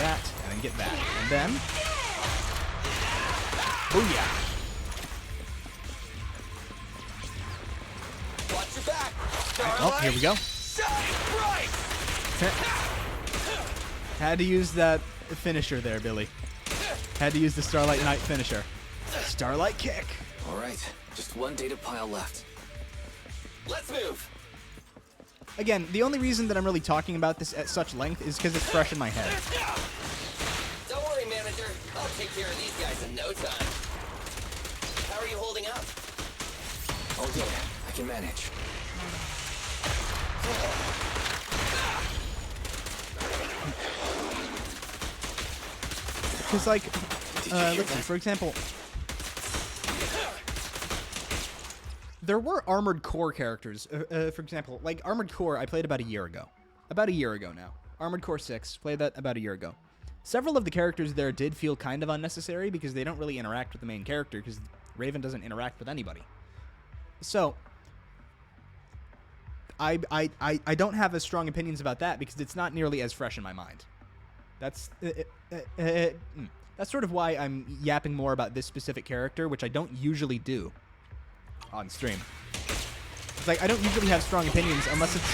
That, and then get that. And then... Booyah! Watch your back. Oh, here we go. Had to use that finisher there, Billy. Had to use the Starlight Knight finisher. Starlight kick. All right, just one data pile left. Let's move. Again, the only reason that I'm really talking about this at such length is because it's fresh in my head. Don't worry, manager. I'll take care of these guys in no time. How are you holding up? Oh yeah, I can manage. Because, like, let's see, for example, there were Armored Core characters. For example, like Armored Core, I played about a year ago. About a year ago now. Armored Core 6, played that about a year ago. Several of the characters there did feel kind of unnecessary because they don't really interact with the main character, because Raven doesn't interact with anybody. So, I don't have as strong opinions about that because it's not nearly as fresh in my mind. That's that's sort of why I'm yapping more about this specific character, which I don't usually do on stream. It's like I don't usually have strong opinions unless it's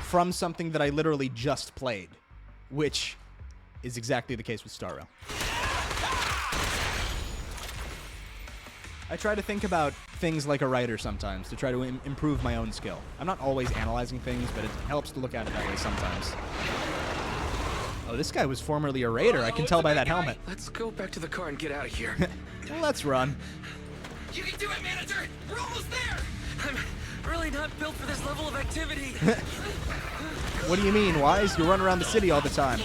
from something that I literally just played, which is exactly the case with Star Rail. I try to think about things like a writer sometimes to try to improve my own skill. I'm not always analyzing things, but it helps to look at it that way sometimes. Oh, this guy was formerly a raider. I can tell by that helmet. Let's go back to the car and get out of here. Well, let's run. You can do it, manager! We're almost there! I'm really not built for this level of activity. What do you mean, Wise? You run around the city all the time.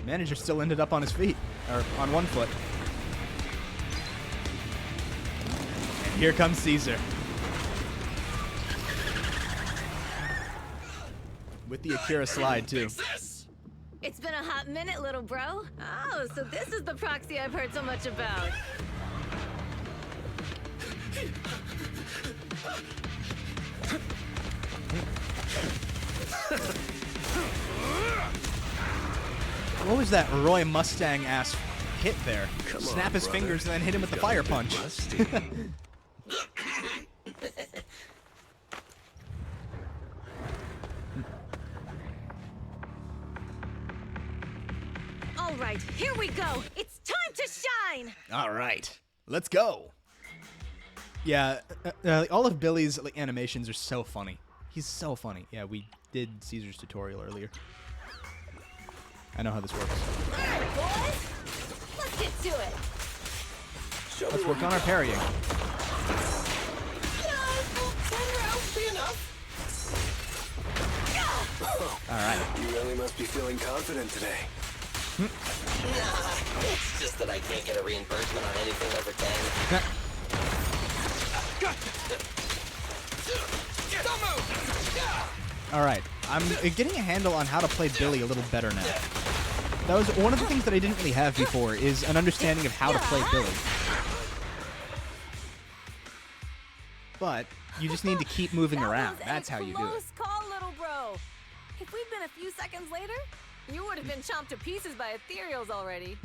Manager still ended up on his feet, or on one foot. And here comes Caesar. With the Akira slide, too. It's been a hot minute, little bro. Oh, so this is the proxy I've heard so much about. What was that Roy Mustang ass hit there? Come Snap on, his brother. fingers and then hit him with the fire punch. All right, here we go. It's time to shine. All right, let's go. Yeah, all of Billy's animations are so funny. He's so funny. Yeah, we did Caesar's tutorial earlier. I know how this works. All right, boys. Let's get to it. Let's work on our parrying. All right. You really must be feeling confident today. Nah, it's just that I can't get a reimbursement on anything over 10. Don't move! All right, I'm getting a handle on how to play Billy a little better now. That was one of the things that I didn't really have before, is an understanding of how to play Billy. But you just need to keep moving around. That's how you do it. Close call, little bro. If we'd been a few seconds later, you would have been chomped to pieces by ethereals already.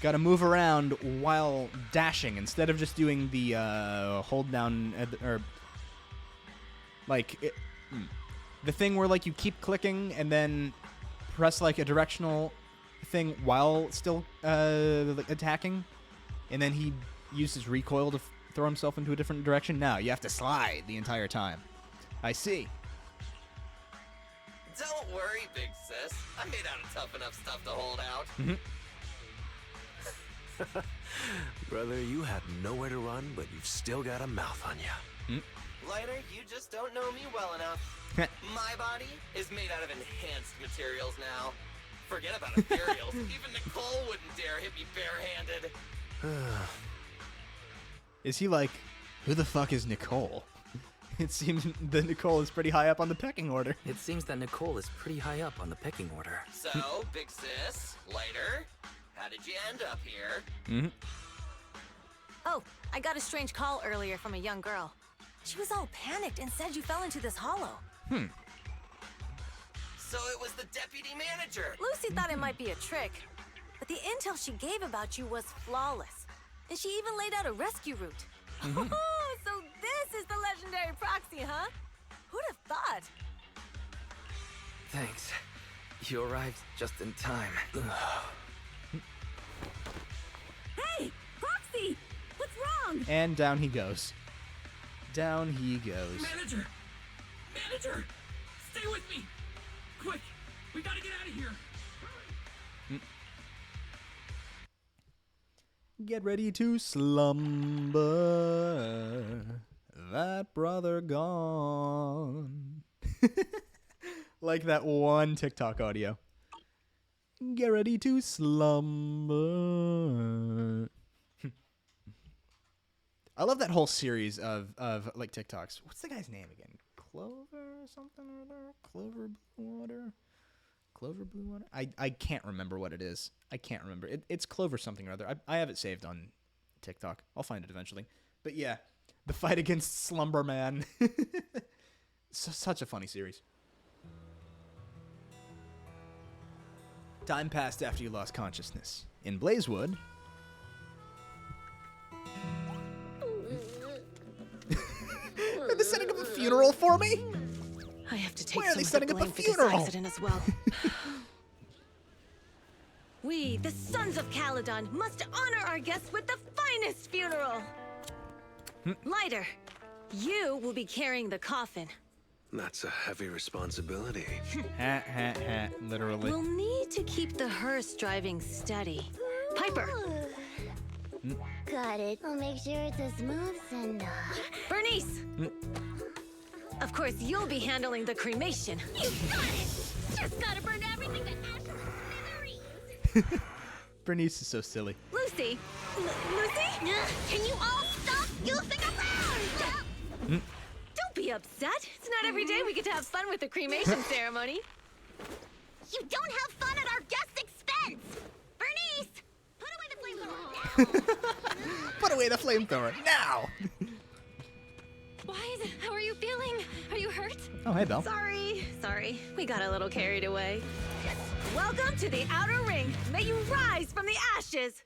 Got to move around while dashing instead of just doing the hold down or like the thing where like you keep clicking and then press like a directional thing while still like attacking, and then he uses recoil to throw himself into a different direction. Now you have to slide the entire time. I see. Don't worry, big sis. I made out of tough enough stuff to hold out. Brother, you have nowhere to run, but you've still got a mouth on you. Lighter, you just don't know me well enough. My body is made out of enhanced materials now. Forget about ethereals. Even Nicole wouldn't dare hit me barehanded. Is he like, who the fuck is Nicole? It seems that Nicole is pretty high up on the pecking order. It seems that Nicole is pretty high up on the pecking order. So, big sis, Lighter, how did you end up here? Oh, I got a strange call earlier from a young girl. She was all panicked and said you fell into this hollow. So it was the deputy manager. Lucy thought it might be a trick, but the intel she gave about you was flawless. And she even laid out a rescue route. Oh, so this is the legendary proxy, huh? Who'd have thought? Thanks. You arrived just in time. Hey, Proxy! What's wrong? And down he goes. Down he goes. Manager! Manager! Stay with me! Quick! We gotta get out of here! Get ready to slumber. That brother gone. Like that one TikTok audio. Get ready to slumber. I love that whole series of like TikToks. What's the guy's name again? Clover or something or other? Clover Blue Water? Clover Blue Water? I can't remember what it is. I can't remember. It's Clover something or other. I have it saved on TikTok. I'll find it eventually. But yeah, The fight against Slumberman. Such a funny series. Time passed after you lost consciousness. In Blazewood... Are they setting up a funeral for me? I have to take Why are they some of setting the up a blame for funeral? this accident as well. We, the Sons of Calydon, must honor our guests with the finest funeral. Lighter, you will be carrying the coffin. That's a heavy responsibility. Ha, ha, ha, literally. We'll need to keep the hearse driving steady. Piper! Got it. I'll make sure it's a smooth send-off. Bernice! Of course, you'll be handling the cremation. You got it! Just gotta burn everything to ash and smithereens! Bernice is so silly. Lucy! Lucy? Can you all stop goofing around? Don't be upset. It's not every day we get to have fun with the cremation ceremony. You don't have fun at our guest's expense! Bernice! Put away the flamethrower! Put away the flamethrower, now! Why is it? How are you feeling? Are you hurt? Oh, hey, Belle. Sorry. We got a little carried away. Welcome to the Outer Ring. May you rise from the ashes.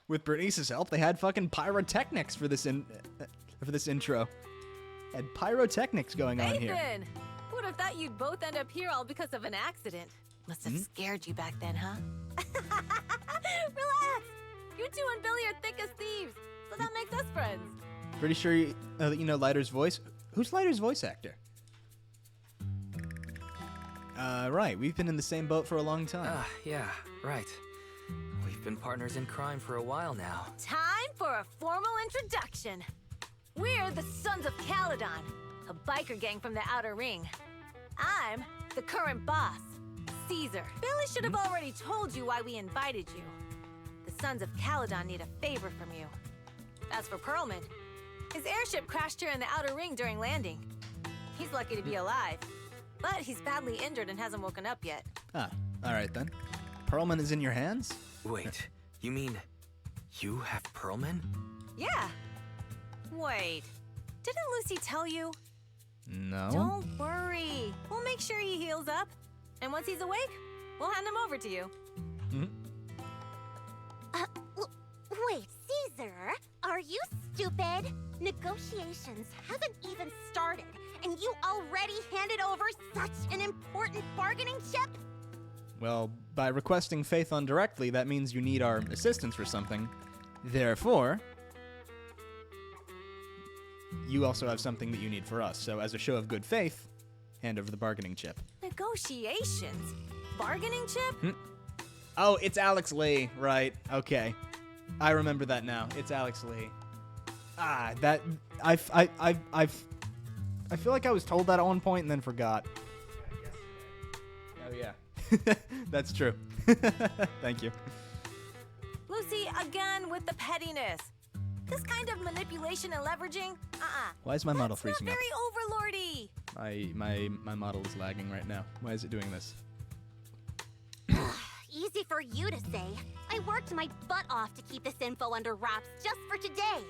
With Bernice's help, they had fucking pyrotechnics for this intro. Had pyrotechnics going on here. Nathan! Who would have thought you'd both end up here all because of an accident? Must have scared you back then, huh? Relax! You two and Billy are thick as thieves, so that makes us friends. Pretty sure you know Lighter's voice. Who's Lighter's voice actor? Right. We've been in the same boat for a long time. Yeah, right. We've been partners in crime for a while now. Time for a formal introduction. We're the Sons of Calydon, a biker gang from the Outer Ring. I'm the current boss, Caesar. Billy should have already told you why we invited you. The Sons of Calydon need a favor from you. As for Perlman, his airship crashed here in the Outer Ring during landing. He's lucky to be alive, but he's badly injured and hasn't woken up yet. Ah, all right then. Perlman is in your hands? Wait, you mean you have Perlman? Yeah. Wait, didn't Lucy tell you? No. Don't worry. We'll make sure he heals up. And once he's awake, we'll hand him over to you. Wait, Caesar, are you stupid? Negotiations haven't even started, and you already handed over such an important bargaining chip? Well, by requesting Phaethon directly, that means you need our assistance for something. Therefore, you also have something that you need for us. So as a show of good faith, hand over the bargaining chip. Negotiations? Bargaining chip? Oh, it's Alex Lee, right? Okay, I remember that now. It's Alex Lee. That I feel like I was told that at one point and then forgot. Oh yeah, that's true. Thank you. Lucy, again with the pettiness. This kind of manipulation and leveraging, Why is my model freezing not up? very overlordy. My model is lagging right now. Why is it doing this? Easy for you to say. I worked my butt off to keep this info under wraps just for today.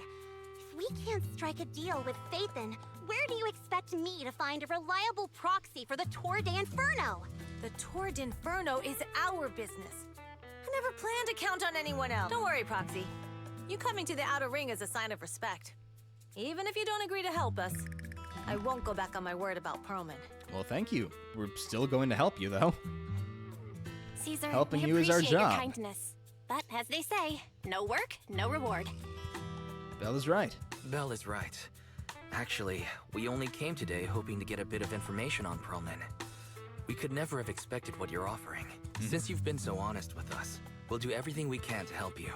If we can't strike a deal with Phaethon, where do you expect me to find a reliable proxy for the Tour de Inferno? The Tour de Inferno is our business. I never planned to count on anyone else. Don't worry, Proxy. You coming to the Outer Ring is a sign of respect. Even if you don't agree to help us, I won't go back on my word about Perlman. Well, thank you. We're still going to help you, though. Caesar, Helping we you is our appreciate your job. kindness. But as they say, no work, no reward. Belle is right. Belle is right. Actually, we only came today hoping to get a bit of information on Perlman. We could never have expected what you're offering. Since you've been so honest with us, we'll do everything we can to help you.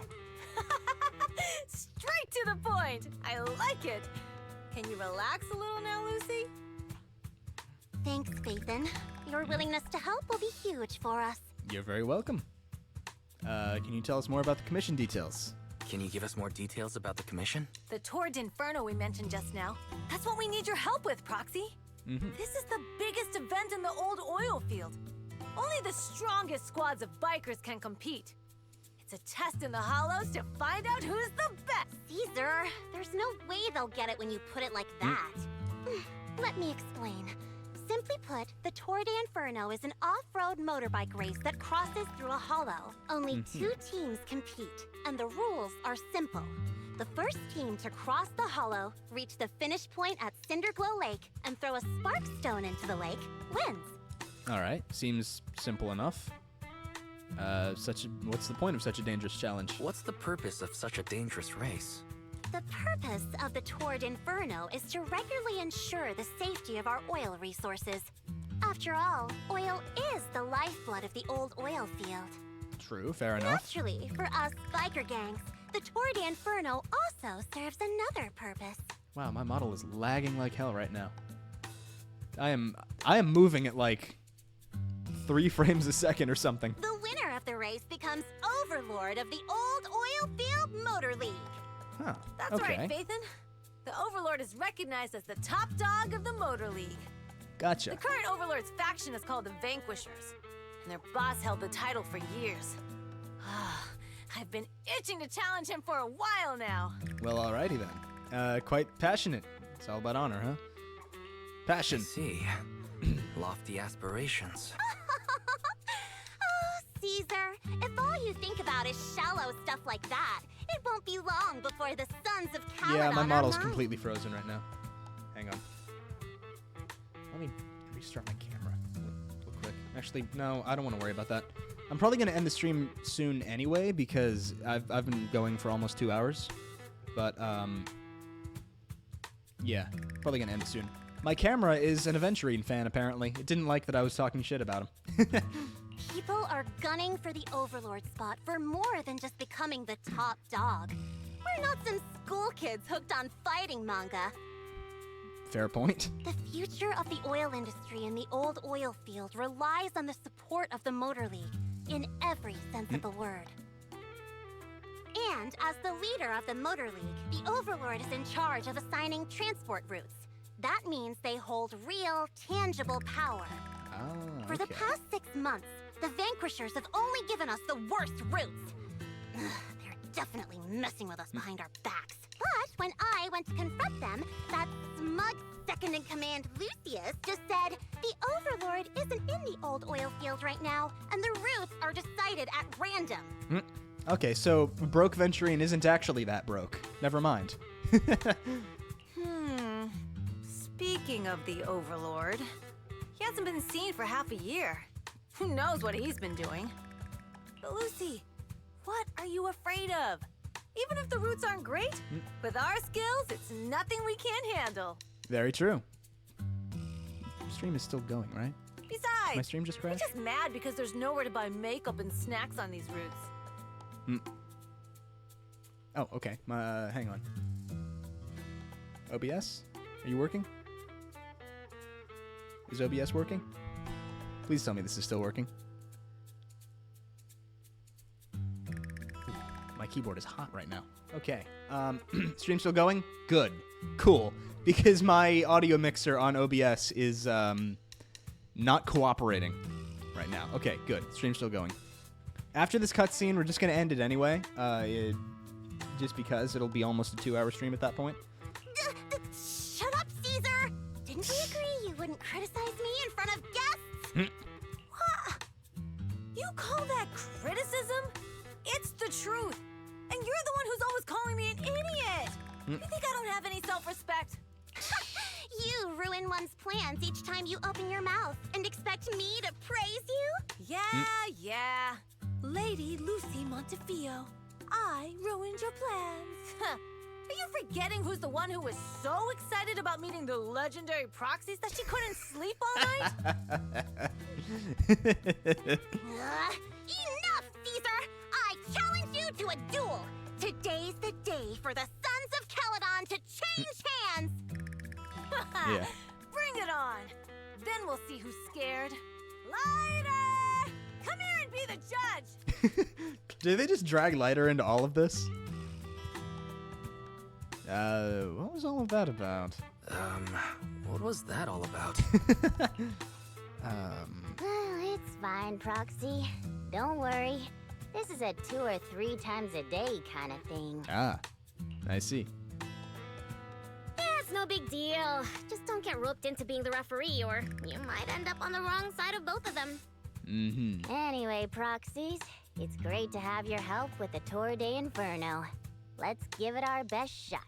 Straight to the point! I like it! Can you relax a little now, Lucy? Thanks, Phaethon. Your willingness to help will be huge for us. You're very welcome. Can you tell us more about the commission details? Can you give us more details about the commission? The Tour de Inferno we mentioned just now. That's what we need your help with, Proxy. This is the biggest event in the old oil field. Only the strongest squads of bikers can compete. It's a test in the hollows to find out who's the best. Caesar, there's no way they'll get it when you put it like that. Let me explain. Simply put, the Tour de Inferno is an off-road motorbike race that crosses through a hollow. Only 2 teams compete, and the rules are simple. The first team to cross the hollow, reach the finish point at Cinderglow Lake, and throw a spark stone into the lake, wins. All right, seems simple enough. What's the point of such a dangerous challenge? What's the purpose of such a dangerous race? The purpose of the Tour de Inferno is to regularly ensure the safety of our oil resources. After all, oil is the lifeblood of the old oil field. True, fair enough. Naturally, for us biker gangs, the Tour de Inferno also serves another purpose. Wow, my model is lagging like hell right now. I am moving at like 3 frames a second or something. The winner of the race becomes overlord of the old oil field motor league. Huh. That's right, Phaethon. The Overlord is recognized as the top dog of the Motor League. Gotcha. The current Overlord's faction is called the Vanquishers, and their boss held the title for years. I've been itching to challenge him for a while now. Well, alrighty then. Quite passionate. It's all about honor, huh? Passion. I see. Lofty aspirations. Oh, Caesar, if all you think about is shallow stuff like that, it won't be long before the Sons of Calydon Yeah, my model's are mine. completely frozen right now. Hang on. Let me restart my camera real quick. Actually, no, I don't want to worry about that. I'm probably going to end the stream soon anyway because I've been going for almost 2 hours. But, yeah, probably going to end it soon. My camera is an Aventurine fan, apparently. It didn't like that I was talking shit about him. People are gunning for the Overlord spot for more than just becoming the top dog. We're not some school kids hooked on fighting manga. Fair point. The future of the oil industry in the old oil field relies on the support of the Motor League, in every sense of the word. And as the leader of the Motor League, the Overlord is in charge of assigning transport routes. That means they hold real, tangible power. For the past 6 months, the Vanquishers have only given us the worst routes. They're definitely messing with us behind our backs. But when I went to confront them, that smug second-in-command Lucius just said, the Overlord isn't in the old oil field right now, and the routes are decided at random. Okay, so broke Aventurine isn't actually that broke. Never mind. Speaking of the Overlord, he hasn't been seen for half a year. Who knows what he's been doing? But Lucy, what are you afraid of? Even if the routes aren't great, with our skills, it's nothing we can't handle. Very true. Stream is still going, right? Besides, My stream just crashed? I'm just mad because there's nowhere to buy makeup and snacks on these routes. Oh, okay. Hang on. OBS? Are you working? Is OBS working? Please tell me this is still working. My keyboard is hot right now. Okay. Stream still going? Good. Cool. Because my audio mixer on OBS is not cooperating right now. Okay, good. Stream's still going. After this cutscene, we're just going to end it anyway. Just because it'll be almost a 2-hour stream at that point. Shut up, Caesar! Didn't we agree you wouldn't criticize me in front of guests? What? You call that criticism? It's the truth. And you're the one who's always calling me an idiot. You think I don't have any self-respect? You ruin one's plans each time you open your mouth and expect me to praise you? Yeah. Lady Lucy Montefiore, I ruined your plans. Are you forgetting who's the one who was so excited about meeting the legendary proxies that she couldn't sleep all night? Enough, Caesar! I challenge you to a duel! Today's the day for the Sons of Calydon to change hands! Yeah. Bring it on! Then we'll see who's scared. Lighter! Come here and be the judge! Did they just drag Lighter into all of this? What was all of that about? What was that all about? It's fine, Proxy. Don't worry. This is a 2 or 3 times a day kind of thing. Ah, I see. Yeah, it's no big deal. Just don't get roped into being the referee, or you might end up on the wrong side of both of them. Mm-hmm. Anyway, Proxies, it's great to have your help with the Tour de Inferno. Let's give it our best shot.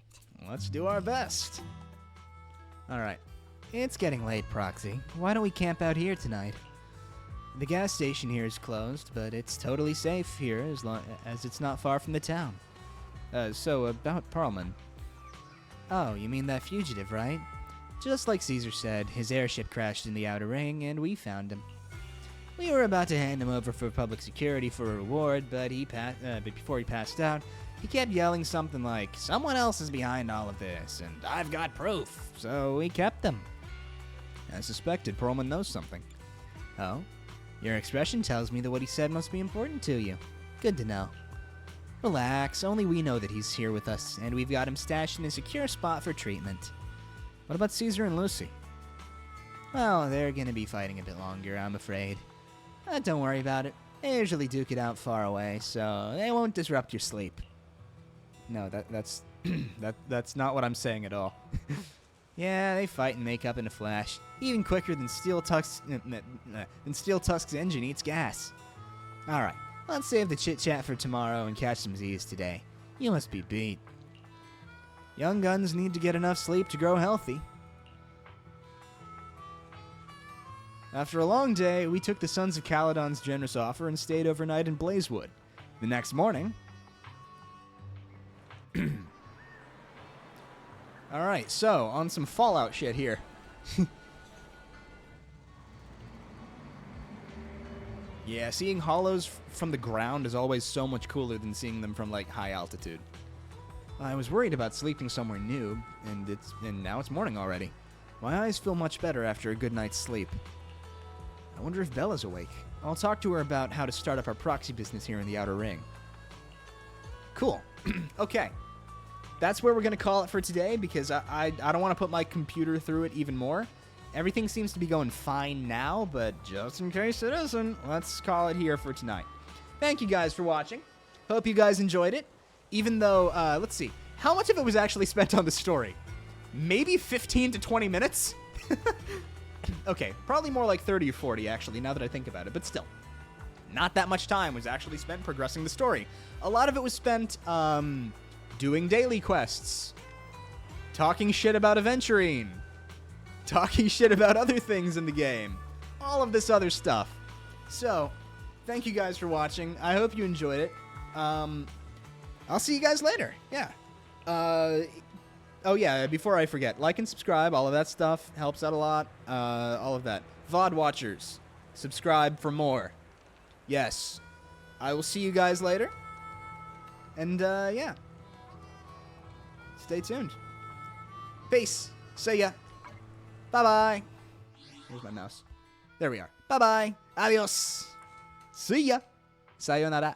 Let's do our best. All right. It's getting late, Proxy. Why don't we camp out here tonight? The gas station here is closed, but it's totally safe here as long as it's not far from the town. So about Perlman. Oh, you mean that fugitive, right? Just like Caesar said, his airship crashed in the Outer Ring, and we found him. We were about to hand him over for public security for a reward, but but before he passed out, he kept yelling something like, "Someone else is behind all of this, and I've got proof." So we kept him. As suspected, Perlman knows something. Oh? Your expression tells me that what he said must be important to you. Good to know. Relax, only we know that he's here with us, and we've got him stashed in a secure spot for treatment. What about Caesar and Lucy? Well, they're gonna be fighting a bit longer, I'm afraid. Don't worry about it. They usually duke it out far away, so they won't disrupt your sleep. No, that's that's not what I'm saying at all. Yeah, they fight and make up in a flash, even quicker than Steel Tusk's engine eats gas. All right, let's save the chit-chat for tomorrow and catch some Z's today. You must be beat. Young guns need to get enough sleep to grow healthy. After a long day, we took the Sons of Calydon's generous offer and stayed overnight in Blazewood. The next morning... Alright, so, on some Fallout shit here. Yeah, seeing hollows from the ground is always so much cooler than seeing them from, like, high altitude. I was worried about sleeping somewhere new, and now it's morning already. My eyes feel much better after a good night's sleep. I wonder if Bella's awake. I'll talk to her about how to start up our proxy business here in the Outer Ring. Cool. Okay. That's where we're going to call it for today, because I don't want to put my computer through it even more. Everything seems to be going fine now, but just in case it isn't, let's call it here for tonight. Thank you guys for watching. Hope you guys enjoyed it. Even though, let's see. How much of it was actually spent on the story? Maybe 15 to 20 minutes? Okay, probably more like 30 or 40, actually, now that I think about it, but still. Not that much time was actually spent progressing the story. A lot of it was spent, doing daily quests. Talking shit about Aventurine. Talking shit about other things in the game. All of this other stuff. So, thank you guys for watching. I hope you enjoyed it. I'll see you guys later. Yeah. Oh yeah, before I forget, like and subscribe, all of that stuff helps out a lot. All of that. VOD watchers, subscribe for more. Yes. I will see you guys later. And, yeah. Stay tuned. Peace. See ya. Bye-bye. Where's my mouse? There we are. Bye-bye. Adios. See ya. Sayonara.